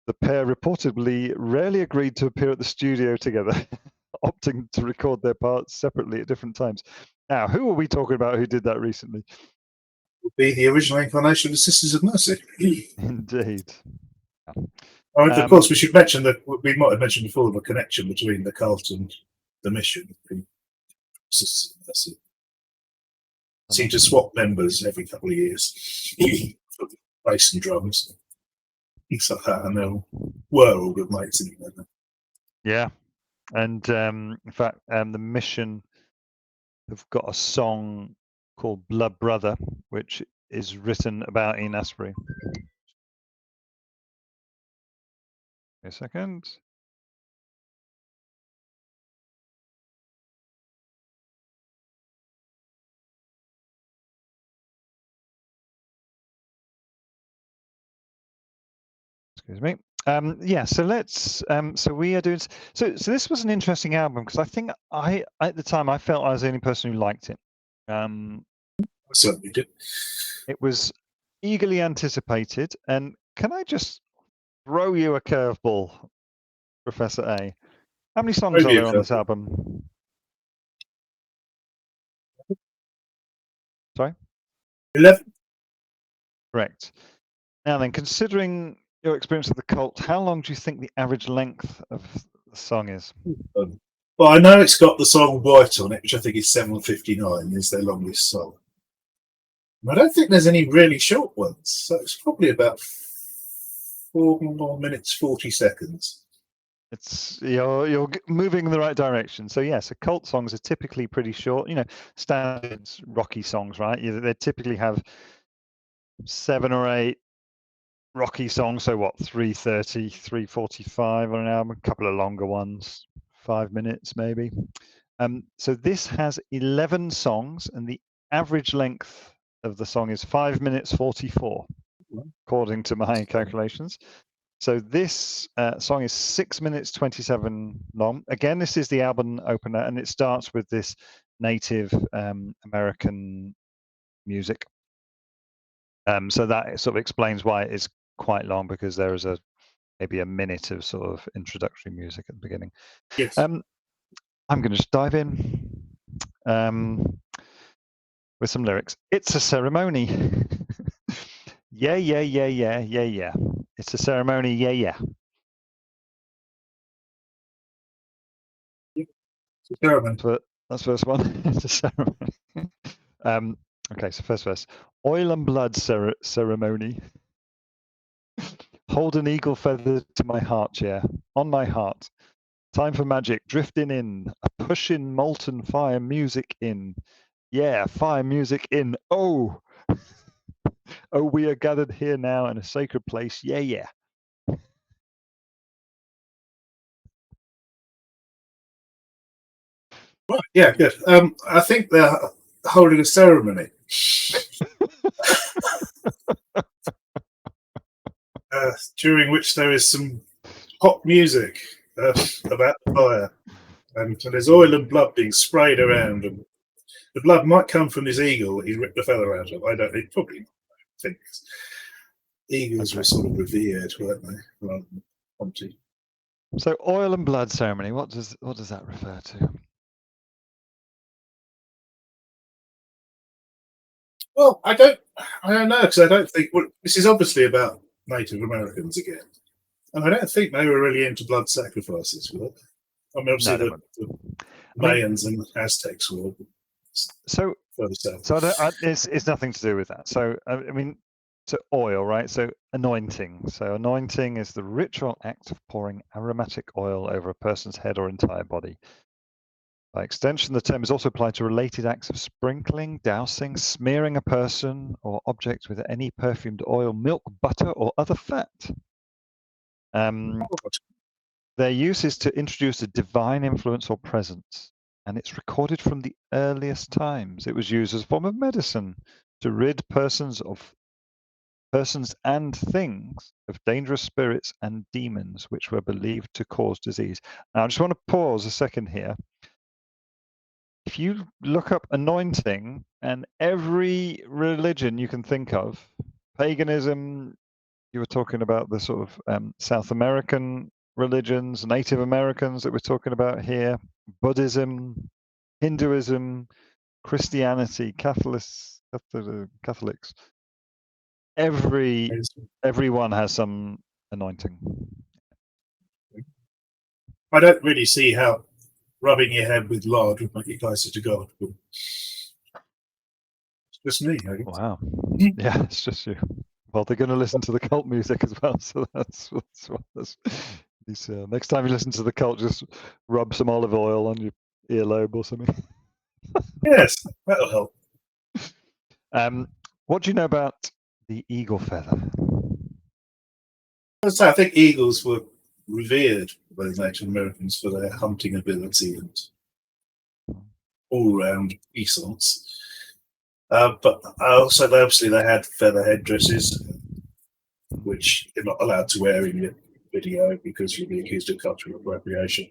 The pair reportedly rarely agreed to appear at the studio together, opting to record their parts separately at different times. Now, who are we talking about who did that recently? Would be the original incarnation of the Sisters of Mercy. Indeed. Of course, we should mention that we might have mentioned before the connection between the cult and the mission. Sisters of Mercy seem to swap members every couple of years for bass and drums, things like that, and they were all good mates anyway. Yeah, and in fact, the mission have got a song called Blood Brother, which is written about Ian Astbury. A second. Excuse me. Yeah, so let's so we are doing so this was an interesting album because I think I at the time I felt I was the only person who liked it. I certainly did. It was eagerly anticipated, and can I just throw you a curveball, Professor A? How many songs are there on this album? Sorry? 11. Correct. Now then, considering your experience with the cult, how long do you think the average length of the song is? Well, I know it's got the song White on it, which I think is 7:59, is their longest song. And I don't think there's any really short ones, so it's probably about 4 minutes 40 seconds. It's you're moving in the right direction. So yes, cult songs are typically pretty short. Standard rocky songs, right? They typically have 7 or 8 rocky songs. So what, 3:30, 3:45 on an album. A couple of longer ones, 5 minutes maybe. So this has 11 songs, and the average length of the song is 5 minutes 44, according to my calculations. So this song is 6 minutes 27 long. Again, this is the album opener, and it starts with this native American music. So that sort of explains why it is quite long, because there is maybe a minute of sort of introductory music at the beginning. Yes. I'm going to just dive in with some lyrics. It's a ceremony. Yeah, yeah, yeah, yeah, yeah, yeah. It's a ceremony. Yeah, yeah. Ceremony. That's first one. It's a ceremony. Okay, so first verse. Oil and blood ceremony. Hold an eagle feather to my heart chair, on my heart. Time for magic, drifting in, a push in molten fire music in. Yeah, fire music in. Oh, oh, we are gathered here now in a sacred place. Yeah, yeah. Right, yeah, good. I think they're holding a ceremony during which there is some hot music about the fire, and there's oil and blood being sprayed around, and the blood might come from this eagle that he ripped the feather out of. I don't. It probably think eagles were sort of revered, weren't they? Rather than hunted. So oil and blood ceremony. What does that refer to? Well, I don't know, because I don't think this is obviously about Native Americans again, and I don't think they were really into blood sacrifices, were they? I mean, obviously No, the Mayans and Aztecs were so further south. So it's nothing to do with that. So I mean, so oil, right? So anointing. So anointing is the ritual act of pouring aromatic oil over a person's head or entire body. By extension, the term is also applied to related acts of sprinkling, dousing, smearing a person or object with any perfumed oil, milk, butter, or other fat. Their use is to introduce a divine influence or presence, and it's recorded from the earliest times. It was used as a form of medicine to rid persons and things of dangerous spirits and demons which were believed to cause disease. Now, I just want to pause a second here. If you look up anointing, and every religion you can think of, paganism, you were talking about the sort of South American religions, Native Americans that we're talking about here, Buddhism, Hinduism, Christianity, Catholics. Everyone has some anointing. I don't really see how rubbing your head with lard would make you closer to God. But it's just me, I guess. Wow. Yeah, it's just you. Well, they're going to listen to the cult music as well, so that's next time you listen to the cult, just rub some olive oil on your earlobe or something. Yes, that'll help. What do you know about the eagle feather? I think eagles were revered by the Native Americans for their hunting ability and all-round puissance. But also, they had feather headdresses, which you're not allowed to wear in your video because you'll be accused of cultural appropriation.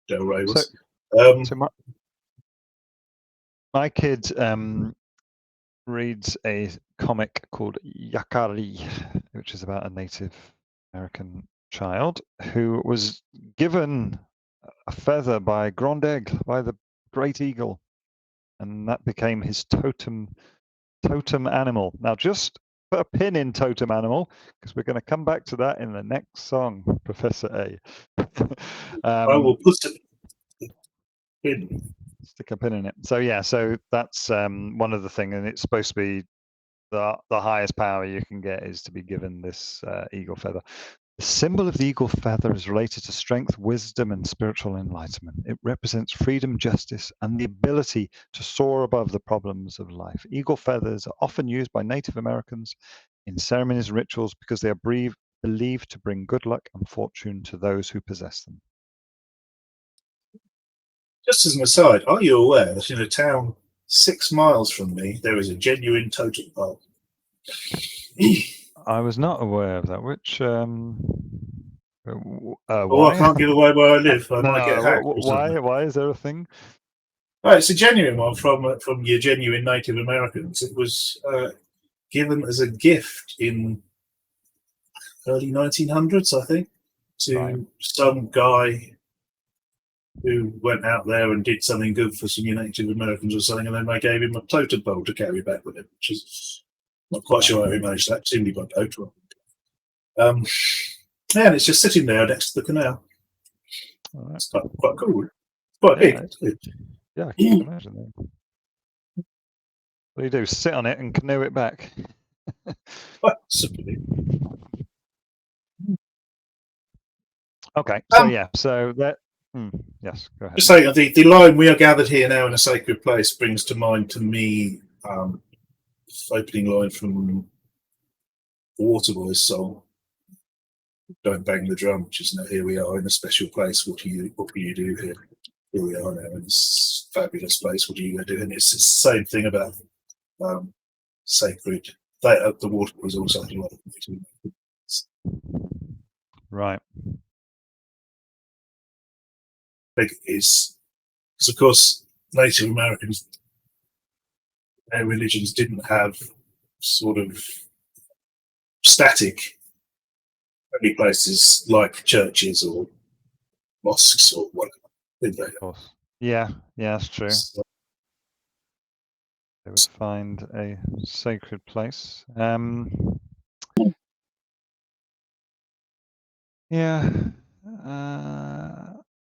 Del Rey was. So my kid reads a comic called Yakari, which is about a Native American child who was given a feather by Grand Aigle, by the great eagle, and that became his totem animal. Now, just put a pin in totem animal, because we're going to come back to that in the next song, Professor A. I will put it in. Stick a pin in it. So yeah, so that's one of the things, and it's supposed to be the highest power you can get is to be given this eagle feather. The symbol of the eagle feather is related to strength, wisdom, and spiritual enlightenment. It represents freedom, justice, and the ability to soar above the problems of life. Eagle feathers are often used by Native Americans in ceremonies and rituals because they are believed to bring good luck and fortune to those who possess them. Just as an aside, are you aware that in a town 6 miles from me there is a genuine totem pole? I was not aware of that. Which Oh, why? I can't give away where I live. I might get No, hacked or something. why is there a thing? Right, it's a genuine one from your genuine Native Americans. It was given as a gift in early 1900s, I think, to Right. some guy who went out there and did something good for some Native Americans or something, and then they gave him a totem pole to carry back with him, which is not quite sure how he managed that, presumably by boat. Yeah, and it's just sitting there next to the canal. Right. It's quite cool. Quite big. Yeah, I can imagine that. What do you do? Sit on it and canoe it back? Possibly. Okay, so yeah, so that. Yes, go ahead. Just saying, the line "We are gathered here now in a sacred place" brings to mind to me opening line from Waterboy's song "Don't Bang the Drum," which is now "Here we are in a special place. What can you do here? Here we are now in this fabulous place. What are you going to do?" And it's the same thing about sacred. The Waterboys also had a lot of right. Big is because, of course, Native Americans, their religions didn't have sort of static only places like churches or mosques or whatever, did they? Of course. Yeah, that's true. So, They would find a sacred place. Yeah.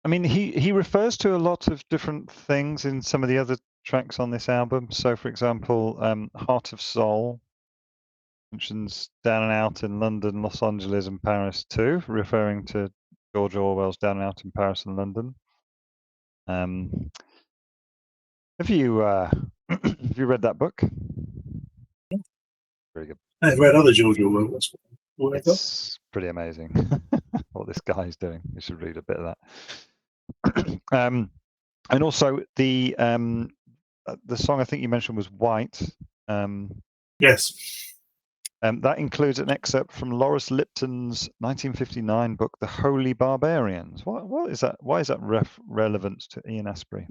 I mean, he refers to a lot of different things in some of the other tracks on this album. So, for example, Heart of Soul mentions Down and Out in London, Los Angeles, and Paris too, referring to George Orwell's Down and Out in Paris and London. Have you have you read that book? Very good. I've read other George Orwell. It's pretty amazing what this guy's doing. You should read a bit of that. And also the song I think you mentioned was White. Yes. That includes an excerpt from Loris Lipton's 1959 book, The Holy Barbarians. What is that? Why is that relevant to Ian Astbury?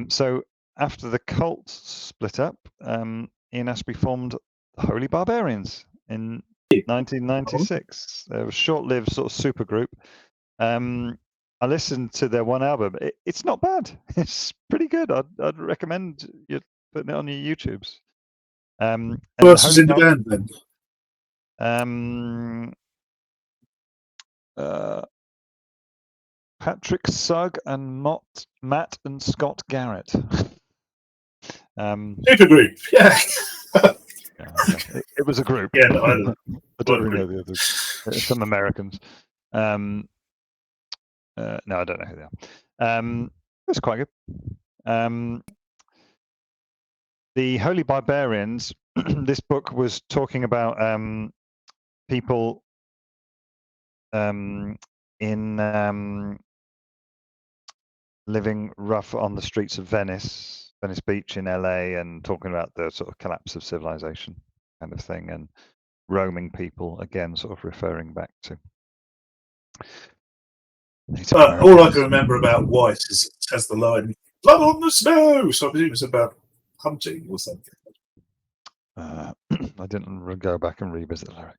So after the cult split up, Ian Astbury formed the Holy Barbarians in 1996. They were a short-lived sort of supergroup. I listened to their one album. It's not bad. It's pretty good. I'd recommend you putting it on your YouTubes. Who else is in the band then? Patrick Sugg and Matt and Scott Garrett. Supergroup, yeah. It was a group. Yeah, no, I don't really know the others. Some Americans. No, I don't know who they are. It's quite good. The Holy Barbarians. This book was talking about people in living rough on the streets of Venice Beach in LA, and talking about the sort of collapse of civilization kind of thing, and roaming people, again, sort of referring back to all I can remember about White has the line "Blood on the snow," so I presume it's about hunting or something. I didn't go back and revisit the lyric.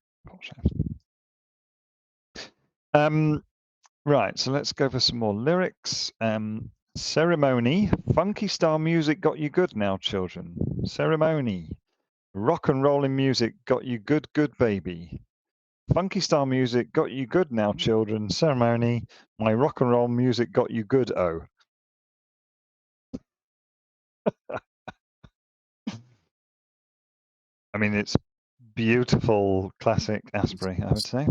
Right, so let's go for some more lyrics. Ceremony, funky style music got you good now, children. Ceremony, rock and rolling music got you good, baby. Funky style music got you good now, children. Ceremony, my rock and roll music got you good, oh. I mean, it's beautiful, classic Astbury, I would say.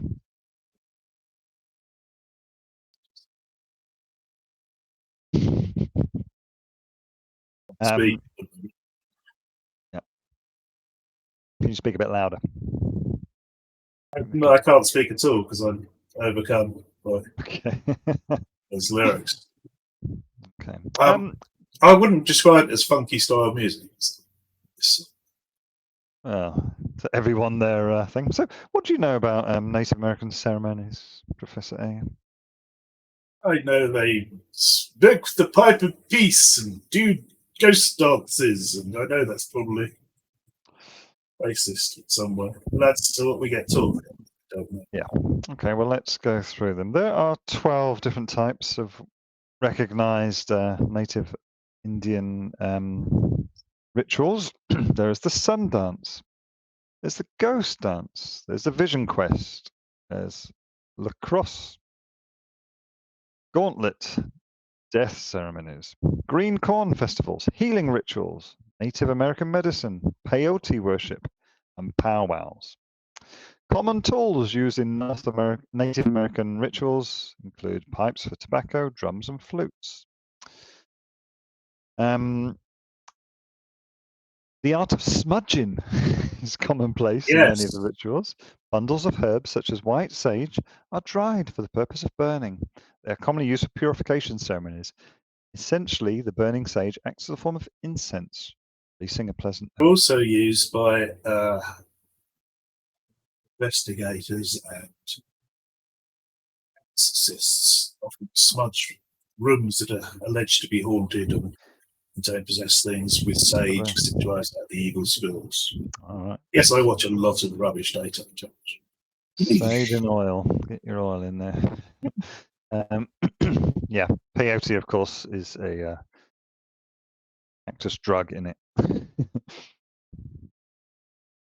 Speak. Yeah. Can you speak a bit louder? No, I can't speak at all because I'm overcome by Okay. those lyrics. Okay. I wouldn't describe it as funky style music. Well, to everyone their thing. So, what do you know about Native American ceremonies, Professor A? I know they smoke the pipe of peace and do ghost dances, and I know that's probably racist somewhere. But that's what we get taught. Don't know. Yeah. Okay, well, let's go through them. There are 12 different types of recognized native Indian rituals. There is the sun dance, there's the ghost dance, there's the vision quest, there's lacrosse, gauntlet, death ceremonies, green corn festivals, healing rituals, Native American medicine, peyote worship, and powwows. Common tools used in Native American rituals include pipes for tobacco, drums, and flutes. The art of smudging is commonplace in many of the rituals. Bundles of herbs, such as white sage, are dried for the purpose of burning. They are commonly used for purification ceremonies. Essentially, the burning sage acts as a form of incense, releasing a pleasant odor. Also used by investigators and exorcists, often smudge rooms that are alleged to be haunted and don't possess things with sage because it drives out the evil spirits. All right. Yes, I watch a lot of rubbish daytime television. Sage and oil. Get your oil in there. Yeah, peyote, of course, is a cactus drug in it.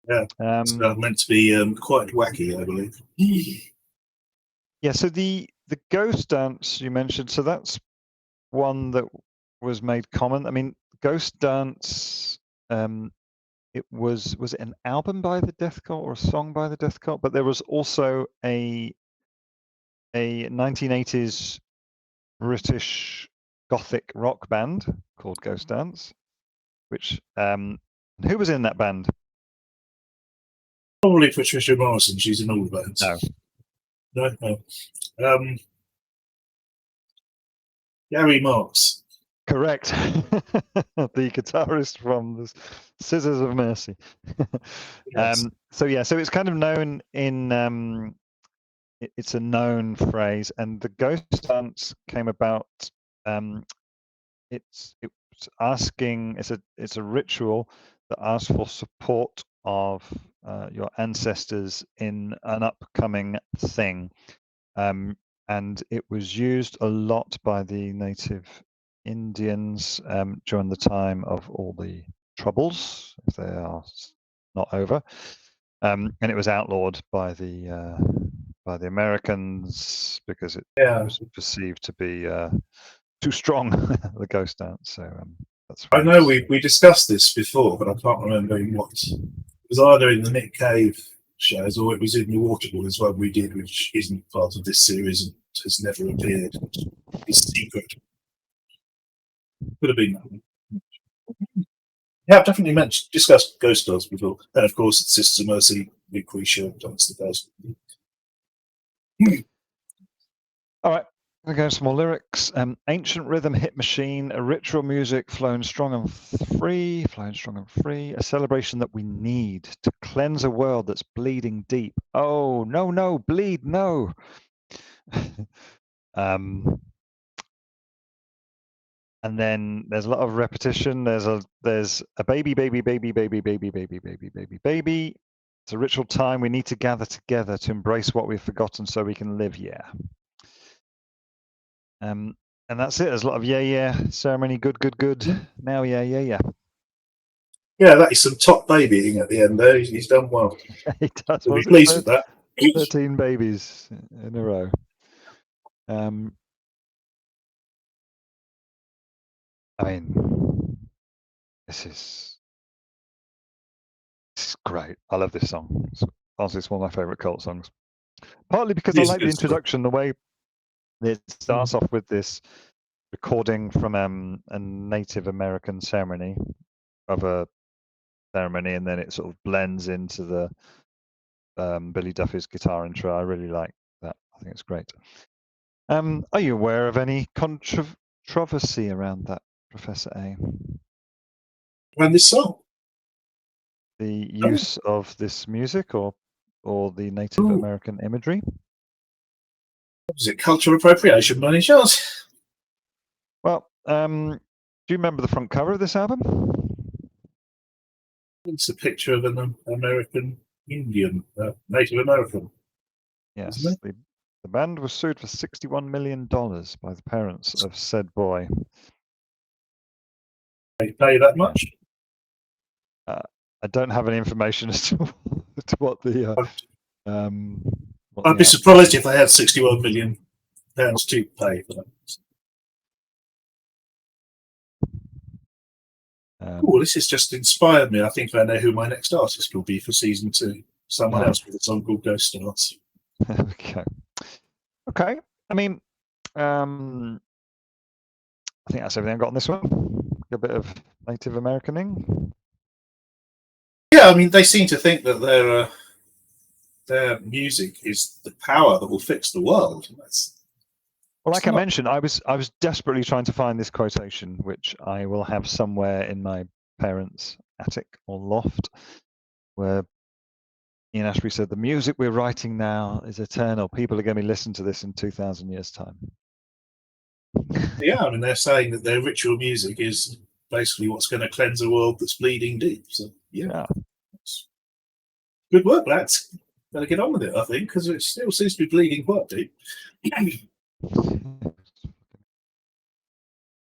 Yeah, it's meant to be quite wacky, I believe. Yeah, so the ghost dance you mentioned, so that's one that was made common. I mean, ghost dance, it was it an album by the Death Cult or a song by the Death Cult? But there was also a 1980s British gothic rock band called Ghost Dance, which who was in that band? Probably Patricia Morrison. She's in all the bands. No. Gary Marks. Correct. The guitarist from the Scissors of Mercy. Yes. So it's kind of known in it's a known phrase, and the ghost dance came about. It's asking. It's a ritual that asks for support of your ancestors in an upcoming thing, and it was used a lot by the native Indians during the time of all the troubles, if they are not over, and it was outlawed by the Americans because it was perceived to be too strong, the ghost dance. So that's. I know we discussed this before, but I can't remember in what. It was either in the Nick Cave shows or it was in the Waterboys one we did, which isn't part of this series and has never appeared. It's secret. Could have been that one. Yeah, I've definitely discussed Ghost Dolls before. And of course, it's Sisters of Mercy, Lucretia, Dance the Ghost. All right, we're going to some more lyrics. Ancient rhythm hit machine, a ritual music flowing strong and free, a celebration that we need to cleanse a world that's bleeding deep. Oh, no, bleed, no. And then there's a lot of repetition. There's a baby. It's a ritual time. We need to gather together to embrace what we've forgotten so we can live. Yeah. And that's it. There's a lot of yeah ceremony. Good. Now yeah. Yeah, that is some top babying at the end there. He's done well. He does. We'll be pleased with that. 13 babies in a row. I mean, This is great. I love this song. Honestly, it's one of my favorite cult songs. Partly because I It is a like the good song. introduction, the way it starts off with this recording from a Native American ceremony of a ceremony, and then it sort of blends into the Billy Duffy's guitar intro. I really like that. I think it's great. Are you aware of any controversy around that, Professor A? And this song. The use of this music or the Native American imagery? Is it cultural appropriation by any chance? Well, do you remember the front cover of this album? It's a picture of an American Indian, Native American. Yes. Isn't The band was sued for $61 million by the parents of said boy. They pay that much? I don't have any information as to what the I'd be surprised if they had £61 million to pay for that. This has just inspired me. I think I know who my next artist will be for season 2. Someone else with a song called Ghost Stars. Okay. I mean, I think that's everything I've got on this one. A bit of Native Americaning. Yeah, I mean, they seem to think that their music is the power that will fix the world. Well, like I mentioned, I was desperately trying to find this quotation, which I will have somewhere in my parents' attic or loft, where Ian Astbury said, "The music we're writing now is eternal. People are going to be listening to this in 2,000 years' time." Yeah, I mean, they're saying that their ritual music is basically what's going to cleanse a world that's bleeding deep. So, yeah. Good work, lads. Better get on with it, I think, because it still seems to be bleeding quite deep.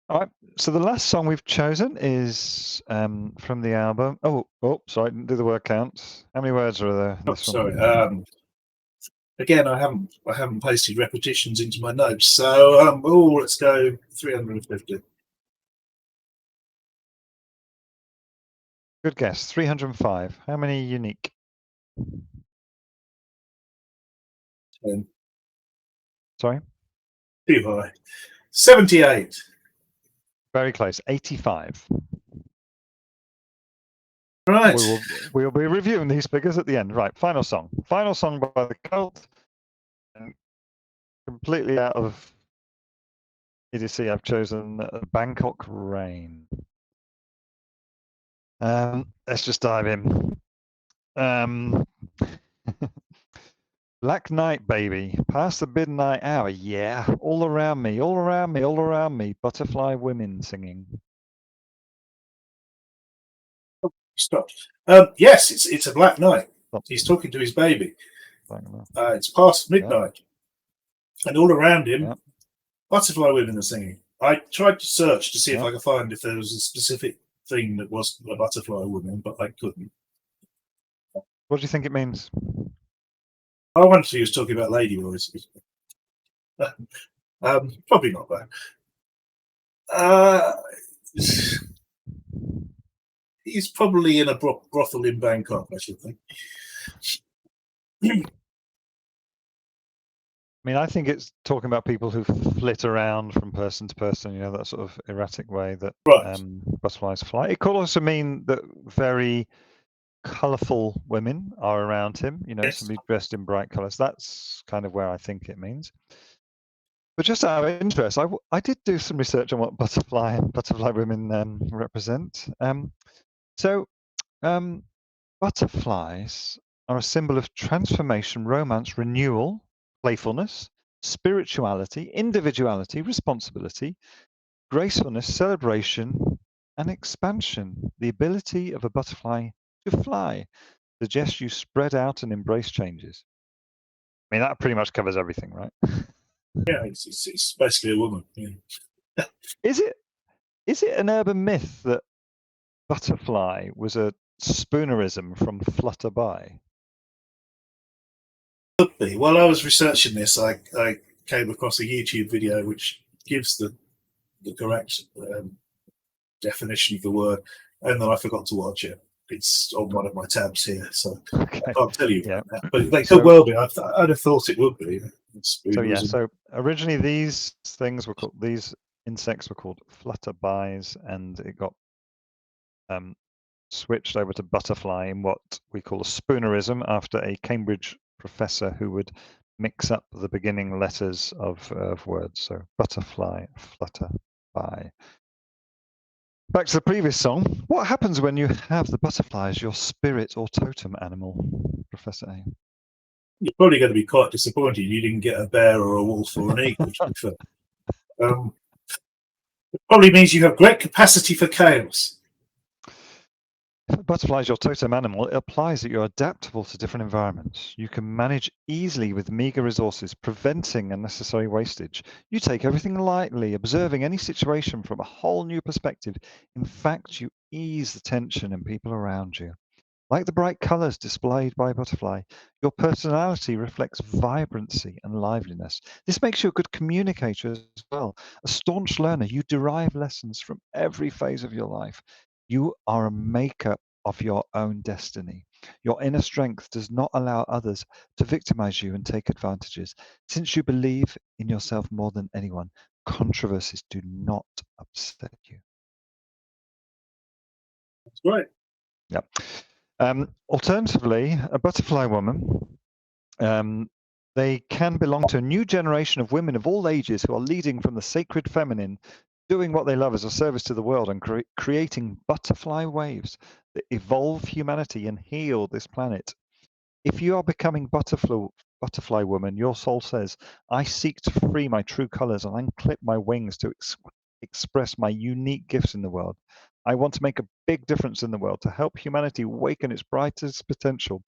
All right. So the last song we've chosen is from the album. Oh, sorry, I didn't do the word count. How many words are there? Oh, sorry. Again, I haven't pasted repetitions into my notes, so let's go 350. Good guess. 305. How many unique? 10. Sorry? Too high. 78. Very close. 85. Right. We'll be reviewing these figures at the end. Right. Final song. Final song by the Cult. And completely out of idiocy, I've chosen Bangkok Rain. Let's just dive in. Black night, baby, past the midnight hour, yeah. All around me, all around me, all around me. Butterfly women singing. Stop. Yes, it's a black night. He's talking to his baby. It's past midnight, and all around him, butterfly women are singing. I tried to search to see if I could find if there was a specific thing that was a butterfly woman, but I couldn't. What do you think it means? I wonder if he was talking about ladyboys. Probably not that. He's probably in a brothel in Bangkok, I should think. I mean, I think it's talking about people who flit around from person to person, you know, that sort of erratic way that butterflies fly. It could also mean that very colourful women are around him, you know, somebody dressed in bright colours. That's kind of where I think it means. But just out of interest, I did do some research on what butterfly women represent. Butterflies are a symbol of transformation, romance, renewal, playfulness, spirituality, individuality, responsibility, gracefulness, celebration, and expansion. The ability of a butterfly to fly suggests you spread out and embrace changes. I mean, that pretty much covers everything, right? Yeah, it's basically a woman. Yeah. Is it an urban myth that butterfly was a spoonerism from flutter by? Could be. While I was researching this, I came across a YouTube video which gives the correct definition of the word. and then I forgot to watch it. It's on one of my tabs here, so Okay. I can't tell you Yeah. about that. But they So- could well be. I'd have thought it would be. So originally these insects were called flutterbys, and it got switched over to butterfly in what we call a spoonerism after a Cambridge professor who would mix up the beginning letters of words. So butterfly, flutterby. Back to the previous song. What happens when you have the butterfly as your spirit or totem animal, Professor A? You're probably going to be quite disappointed you didn't get a bear or a wolf or an eagle. To be fair. It probably means you have great capacity for chaos. If a butterfly is your totem animal, it applies that you're adaptable to different environments. You can manage easily with meager resources, preventing unnecessary wastage. You take everything lightly, observing any situation from a whole new perspective. In fact, you ease the tension in people around you. Like the bright colours displayed by a butterfly, your personality reflects vibrancy and liveliness. This makes you a good communicator as well. A staunch learner, you derive lessons from every phase of your life. You are a maker of your own destiny. Your inner strength does not allow others to victimize you and take advantages. Since you believe in yourself more than anyone, controversies do not upset you. That's great. Yep. Alternatively, a butterfly woman, they can belong to a new generation of women of all ages who are leading from the sacred feminine, doing what they love as a service to the world and creating butterfly waves that evolve humanity and heal this planet. If you are becoming butterfly woman, your soul says, I seek to free my true colors and unclip my wings to express my unique gifts in the world. I want to make a big difference in the world to help humanity awaken its brightest potential.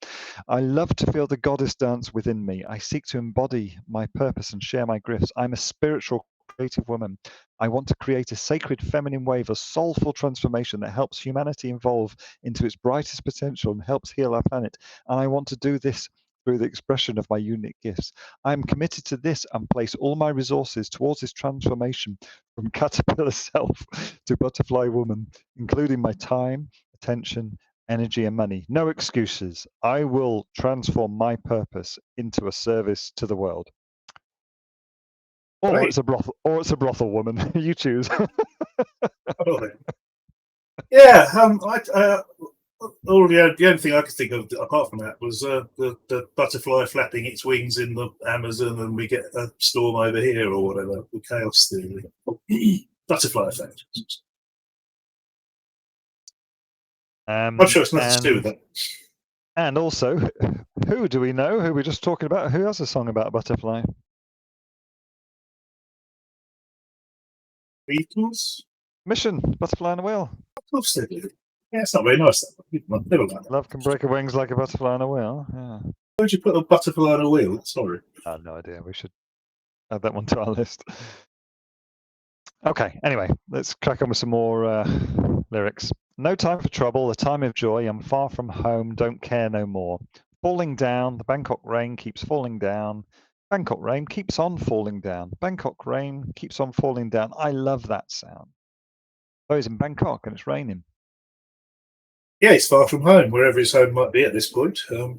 I love to feel the goddess dance within me. I seek to embody my purpose and share my gifts. I'm a spiritual, creative woman. I want to create a sacred feminine wave of soulful transformation that helps humanity evolve into its brightest potential and helps heal our planet. And I want to do this through the expression of my unique gifts. I am committed to this and place all my resources towards this transformation from caterpillar self to butterfly woman, including my time, attention, energy, and money. No excuses. I will transform my purpose into a service to the world. Or it's a brothel woman. You choose. Oh, yeah. The only thing I could think of apart from that was the butterfly flapping its wings in the Amazon, and we get a storm over here or whatever. The chaos theory, butterfly effect. I'm sure it's nothing to do with that. And also, who do we know? Who we're just talking about? Who has a song about a butterfly? Beatles. Mission, Butterfly on a Wheel. Of course they do. Yeah, it's not very nice. Never mind. Love can break her wings like a butterfly on a wheel. Yeah. Where'd you put a butterfly on a wheel? Sorry. I have no idea. We should add that one to our list. Okay, anyway, let's crack on with some more lyrics. No time for trouble, a time of joy. I'm far from home, don't care no more. Falling down, the Bangkok rain keeps falling down. Bangkok rain keeps on falling down. Bangkok rain keeps on falling down. I love that sound. Oh, he's in Bangkok and it's raining. Yeah, he's far from home, wherever his home might be at this point. Have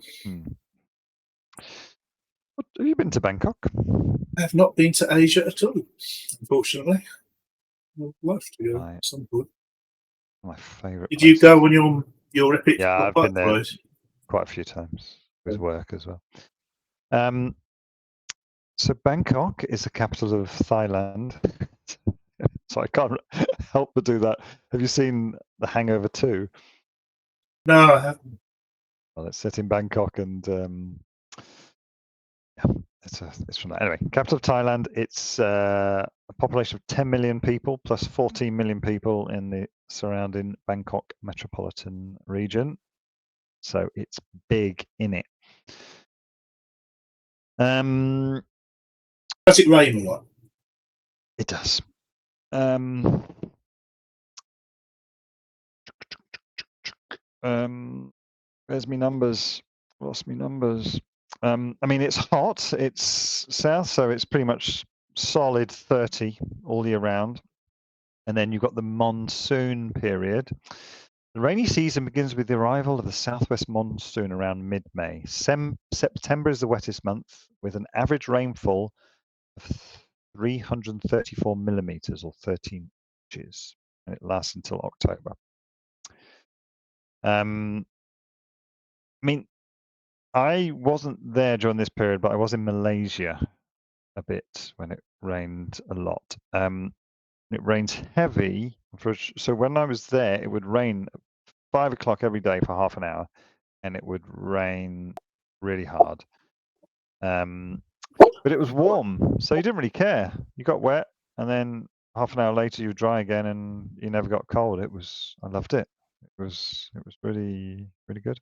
you been to Bangkok? I have not been to Asia at all, unfortunately. I'd love to go at some point. My favourite. Did you go on your epic? Yeah, I've been there quite a few times with work as well. So Bangkok is the capital of Thailand. So I can't help but do that. Have you seen The Hangover 2? No, I haven't. Well, it's set in Bangkok, and yeah, it's from that. Anyway, capital of Thailand. It's a population of 10 million people plus 14 million people in the surrounding Bangkok metropolitan region. So it's big in it. Does it rain a lot? It does. Where's me numbers? Lost me numbers. I mean, it's hot. It's south, so it's pretty much solid 30 all year round. And then you've got the monsoon period, The rainy season begins with the arrival of the southwest monsoon around mid-May. September is the wettest month, with an average rainfall of 334 millimeters, or 13 inches, and it lasts until October. I mean, I wasn't there during this period, but I was in Malaysia a bit when it rained a lot. It rains heavy. So when I was there, it would rain at 5 o'clock every day for half an hour, and it would rain really hard. But it was warm, so you didn't really care. You got wet, and then half an hour later you were dry again, and you never got cold. I loved it. It was really, really good.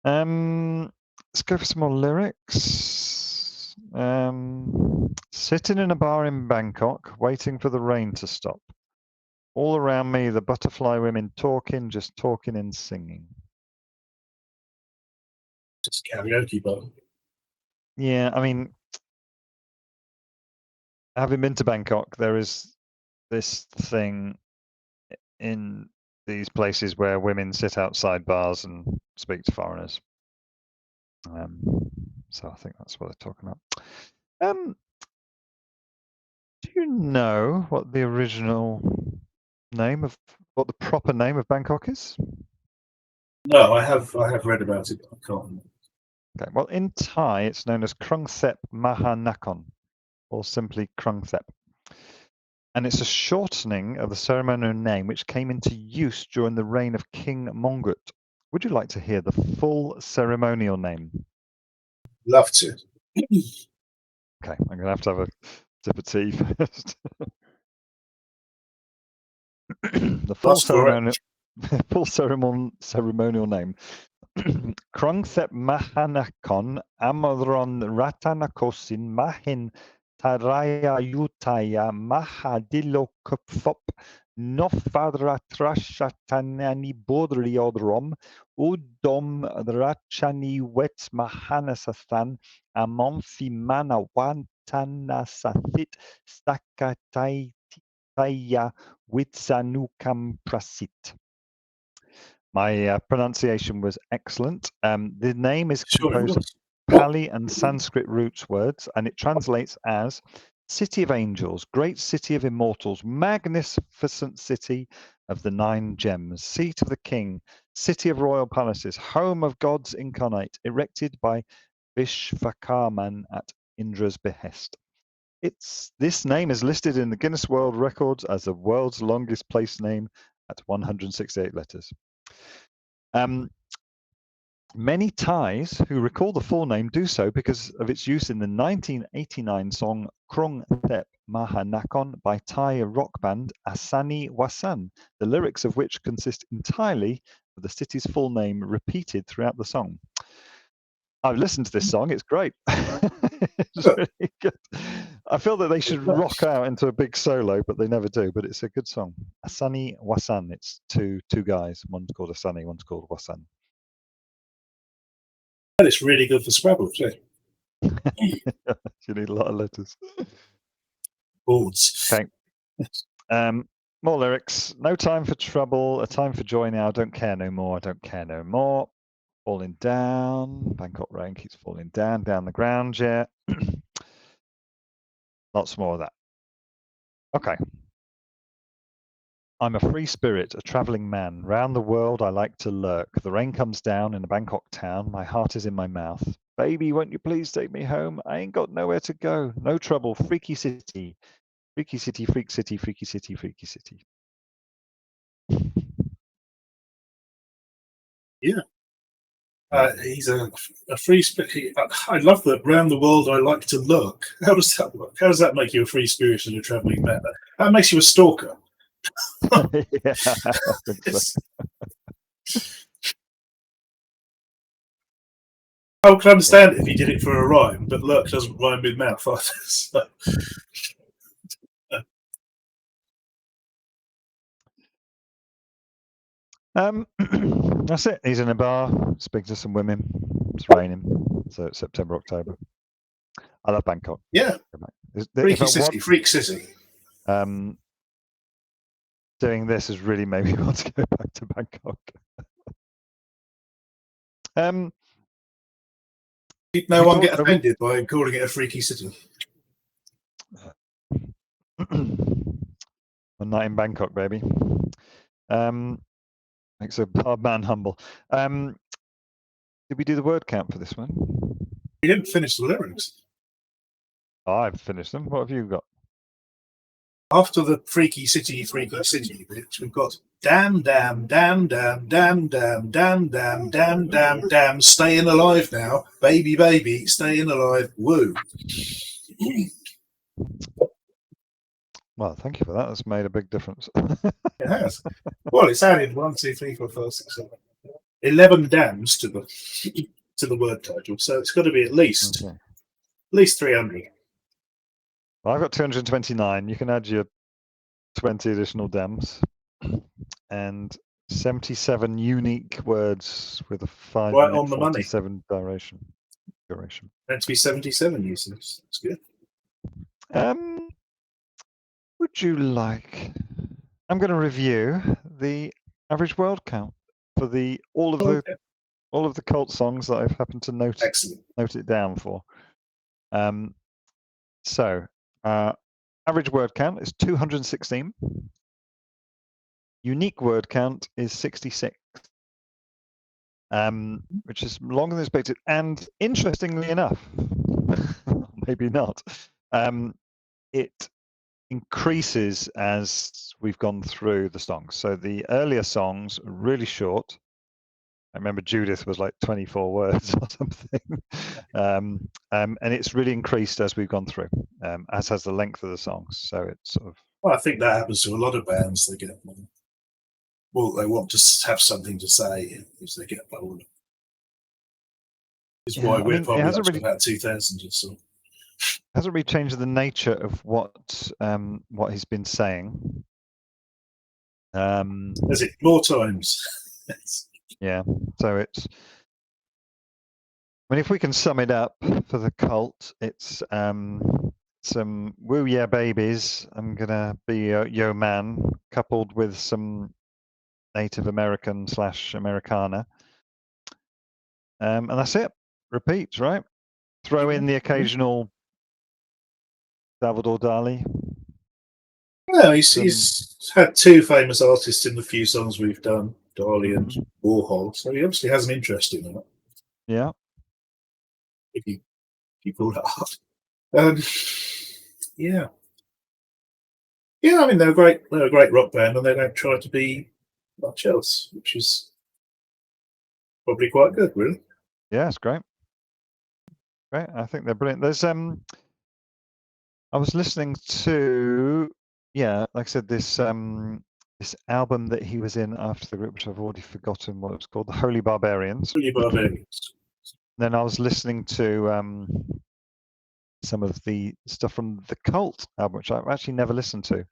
Let's go for some more lyrics. Sitting in a bar in Bangkok, waiting for the rain to stop. All around me, the butterfly women talking, just talking and singing. Just karaoke bar. Yeah, I mean, having been to Bangkok, there is this thing in these places where women sit outside bars and speak to foreigners. So I think that's what they're talking about. Do you know what the proper name of Bangkok is? No, I have read about it, but I can't. Okay, well, in Thai, it's known as Krung Thep Mahanakhon, or simply Krung Thep. And it's a shortening of the ceremonial name which came into use during the reign of King Mongut. Would you like to hear the full ceremonial name? Love to. Okay, I'm going to have a sip of tea first. The full ceremonial name. Krung Thep Mahanakhon Amadron Ratanakosin Mahin Taraya Yutaya Mahadilokupfop Nofadra Trashatanani Bodriodrom Udom Rachani Wet Mahanasathan Amonfi Mana Wantana Sathit Stakatai Taya Witsanukam Prasit. My pronunciation was excellent. The name is composed of Pali and Sanskrit roots words, and it translates as City of Angels, Great City of Immortals, Magnificent City of the Nine Gems, Seat of the King, City of Royal Palaces, Home of Gods Incarnate, erected by Vishvakarman at Indra's behest. This name is listed in the Guinness World Records as the world's longest place name at 168 letters. Many Thais who recall the full name do so because of its use in the 1989 song Krung Thep Mahanakhon by Thai rock band Asani Wasan, the lyrics of which consist entirely of the city's full name repeated throughout the song. I've listened to this song, it's great. It's really good. I feel that they should rock out into a big solo, but they never do, but it's a good song. Asani Wasan, it's two guys, one's called Asani, one's called Wasan. And it's really good for Scrabble too. You need a lot of letters. Boards. Okay. More lyrics. No time for trouble, a time for joy now. Don't care no more, I don't care no more. Falling down. Bangkok rain keeps falling down the ground, yeah. Lots more of that. Okay. I'm a free spirit, a travelling man. Round the world I like to lurk. The rain comes down in a Bangkok town. My heart is in my mouth. Baby, won't you please take me home? I ain't got nowhere to go. No trouble. Freaky city. Freaky city, freak city, freaky city, freaky city. Yeah. He's a free spirit. I love that. Round the world I like to look. How does that work? How does that make you a free spirit and a travelling man? That makes you a stalker. Yeah, I think so. I can understand it if you did it for a rhyme, but look doesn't rhyme with mouth either. So. That's it. He's in a bar, speaking to some women. It's raining, so it's September, October. I love Bangkok. Yeah, freak city. Um, doing this has really made me want to go back to Bangkok. Did no one get offended by calling it a freaky city? A night in Bangkok, baby. Makes a hard man humble. Did we do the word count for this one? We didn't finish the lyrics. Oh, I've finished them. What have you got? After the freaky city bit, we've got damn, damn, damn, damn, damn, damn, damn, damn, damn, damn, damn, staying alive now, baby, baby, staying alive, woo. Well, thank you for that. That's made a big difference. It has. Well, it's added 1, 2, 3, 4, 5, 6, 7, 11 dams to the word title, so it's got to be at least 300. Well, I've got 229. You can add your 20 additional dams and 77 unique words with a 5 Right minute on the money. 47 duration. Meant to be 77 uses. That's good. Would you like? I'm going to review the average word count for all of the cult songs that I've happened to note it down for. So average word count is 216. Unique word count is 66. Which is longer than expected. And interestingly enough, maybe not, it increases as we've gone through the songs. So the earlier songs are really short. I remember Judith was like 24 words or something. And it's really increased as we've gone through, as has the length of the songs. So it's sort of. Well, I think that happens to a lot of bands. They get well, they want to have something to say as they get older. It's why we're probably up to about 2000 or so. Hasn't really changed the nature of what he's been saying. Is it more times? Yeah. So it's. I mean, if we can sum it up for the cult, it's some woo yeah babies. I'm gonna be yo man, coupled with some Native American / Americana, and that's it. Repeats, right? Throw in the occasional Salvador Dali. Well, he's had 2 famous artists in the few songs we've done, Dali and Warhol, so he obviously has an interest in that. Yeah. If you pull that hard. Yeah. Yeah, I mean they're a great rock band and they don't try to be much else, which is probably quite good, really. Yeah, it's great. Great. I think they're brilliant. There's I was listening to like I said, this album that he was in after the group, which I've already forgotten what it was called, the Holy Barbarians. Holy Barbarians. Then I was listening to some of the stuff from the Cult album, which I've actually never listened to.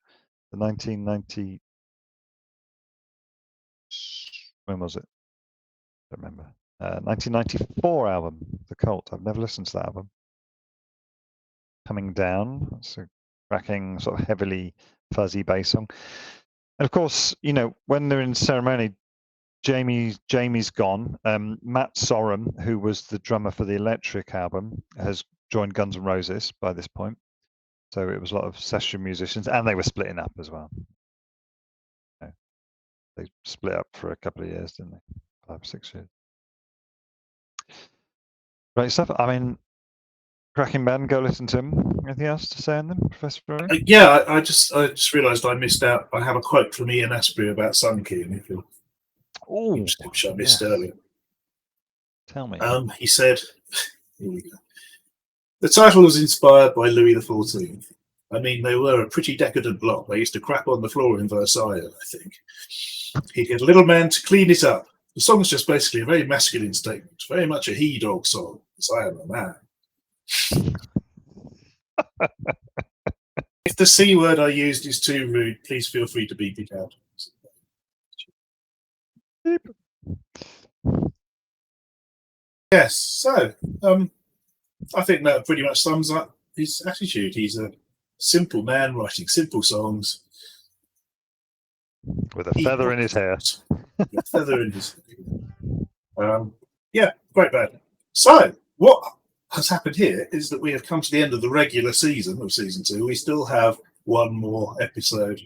The 1990. When was it? I don't remember. 1994 album, the Cult. I've never listened to that album. Coming Down. That's a cracking, sort of heavily fuzzy bass song. And of course, when they're in ceremony, Jamie's gone. Matt Sorum, who was the drummer for the Electric album, has joined Guns N' Roses by this point. So it was a lot of session musicians, and they were splitting up as well. They split up for a couple of years, didn't they? 5 or 6 years. Great stuff. I mean, cracking band. Go listen to them. Anything else to say on them, Professor Rory? Yeah, I just realised I missed out. I have a quote from Ian Astbury about Sunken, which I missed earlier. Tell me. He said, here we go. The title was inspired by Louis XIV. I mean, they were a pretty decadent lot. They used to crap on the floor in Versailles, I think. He'd get a little man to clean it up. The song's just basically a very masculine statement, very much a he-dog song, because I am a man. If the C word I used is too rude, please feel free to beep it out. Yes, so I think that pretty much sums up his attitude. He's a simple man writing simple songs. With a feather in his hair. With a feather in his yeah, great band. So, what has happened here is that we have come to the end of the regular season of season 2. We still have one more episode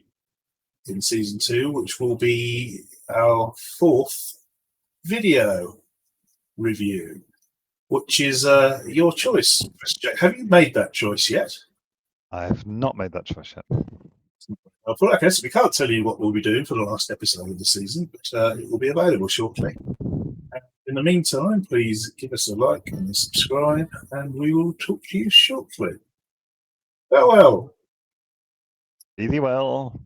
in season 2, which will be our 4th video review, which is your choice, Chris Jack. Have you made that choice yet? I have not made that choice yet. Okay, so we can't tell you what we'll be doing for the last episode of the season, but it will be available shortly. In the meantime, please give us a like and a subscribe, and we will talk to you shortly. Farewell. Be well.